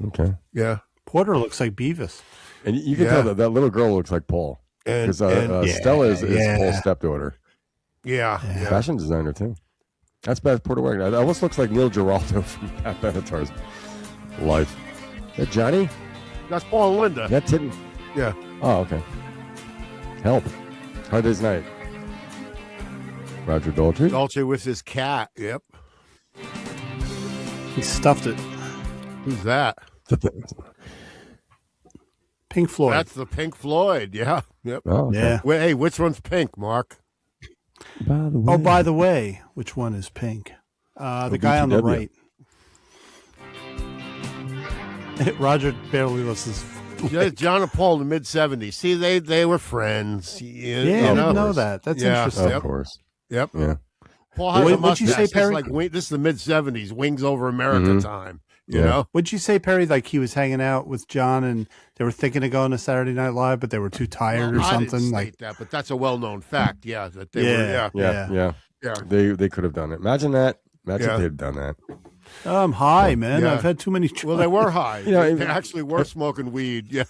Okay. Yeah. Porter looks like Beavis, and you can tell that little girl looks like Paul because Stella is Paul's stepdaughter. Yeah. Fashion designer too. That's bad Porter Wagner. That almost looks like Neil Giraldo from Pat Benatar's life. Is that Johnny? That's Paul and Linda. That didn't. Yeah. Oh, okay. Help. Hard Day's Night. Roger Daltrey. Daltrey with his cat. Yep. he stuffed it. Who's that? Pink Floyd. That's the Pink Floyd. Yeah. Yep. Oh, okay. Yeah. Well, hey, which one's pink, Mark? By the way, which one is pink? The guy on the right. Roger barely listens. John and Paul in the mid 70s. See, they were friends. I didn't know that. That's interesting. Of course. Yep. Yeah. Paul has a what'd you say, mustache. Perry? This is the mid 70s. Wings over America time. You know? What'd you say, Perry? Like he was hanging out with John and they were thinking of going to Saturday Night Live, but they were too tired or I something. didn't Like state that, but that's a well-known fact. Yeah, that they were. Yeah. They could have done it. Imagine that. Imagine if they had done that. I'm high, man. I've had too many. Well, they were high. They actually were smoking weed. Yeah.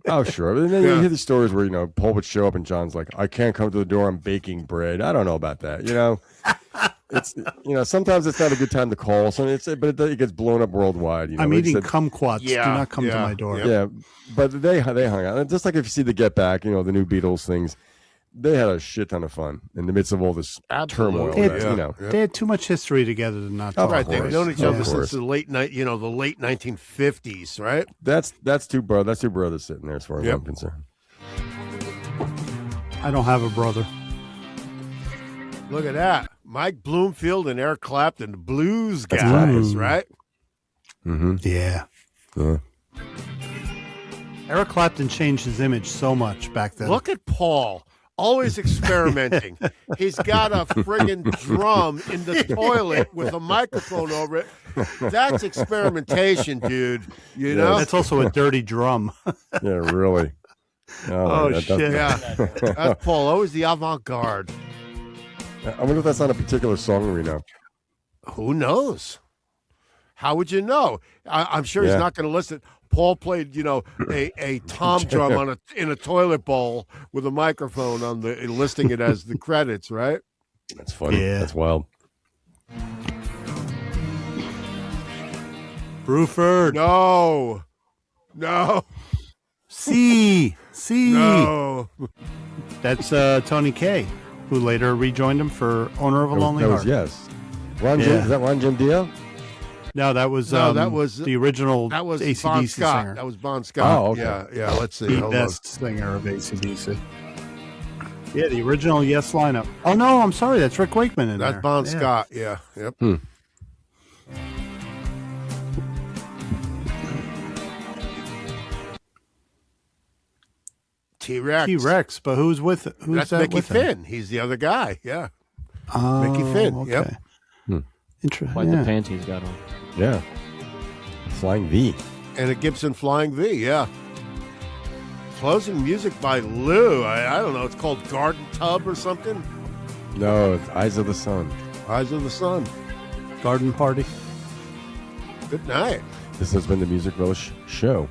Oh, sure. And then you hear the stories where Paul would show up and John's like, "I can't come to the door. I'm baking bread." I don't know about that. It's sometimes it's not a good time to call. So it gets blown up worldwide. I'm eating kumquats. Do not come to my door. Yeah, but they hung out. Just like if you see the Get Back, the new Beatles things. they had a shit ton of fun in the midst of all this turmoil. They had too much history together to not talk. Right, they've known each other since the late 1950s, right? That's two brothers sitting there, as far as I'm concerned. I don't have a brother. Look at that. Mike Bloomfield and Eric Clapton, the blues guys, right? Mm-hmm. Yeah. Eric Clapton changed his image so much back then. Look at Paul, always experimenting. He's got a friggin' drum in the toilet with a microphone over it. That's experimentation, dude. You know? That's also a dirty drum. Yeah, really. Shit. Yeah. That's Paul, always the avant-garde. I wonder if that's not a particular song we know. Who knows? How would you know? I'm sure he's not going to listen. Paul played, a tom drum in a toilet bowl with a microphone on listing it as the credits, right? That's funny. Yeah. That's wild. Bruford. No. C. No. That's Tony Kaye, who later rejoined him for Owner of a Lonely Heart. Yes. Is that Ron Dio? No, that was the original AC/DC singer. That was Bon Scott. Oh, okay. Yeah. Let's see. The best singer of AC/DC. Yeah, the original Yes lineup. Oh no, I'm sorry, that's Rick Wakeman in there. That's Bon Scott. Yeah. Yep. T-Rex. But who's That's that Mickey with Finn. him? He's the other guy. Yeah. Oh, Mickey Finn. Okay. Yep. Interesting. Like the pants he's got on. Yeah. Flying V. And a Gibson Flying V. Yeah. Closing music by Lou. I don't know. It's called Garden Tub or something. No, it's Eyes of the Sun. Eyes of the Sun. Garden Party. Good night. This has been the Music Relish Show.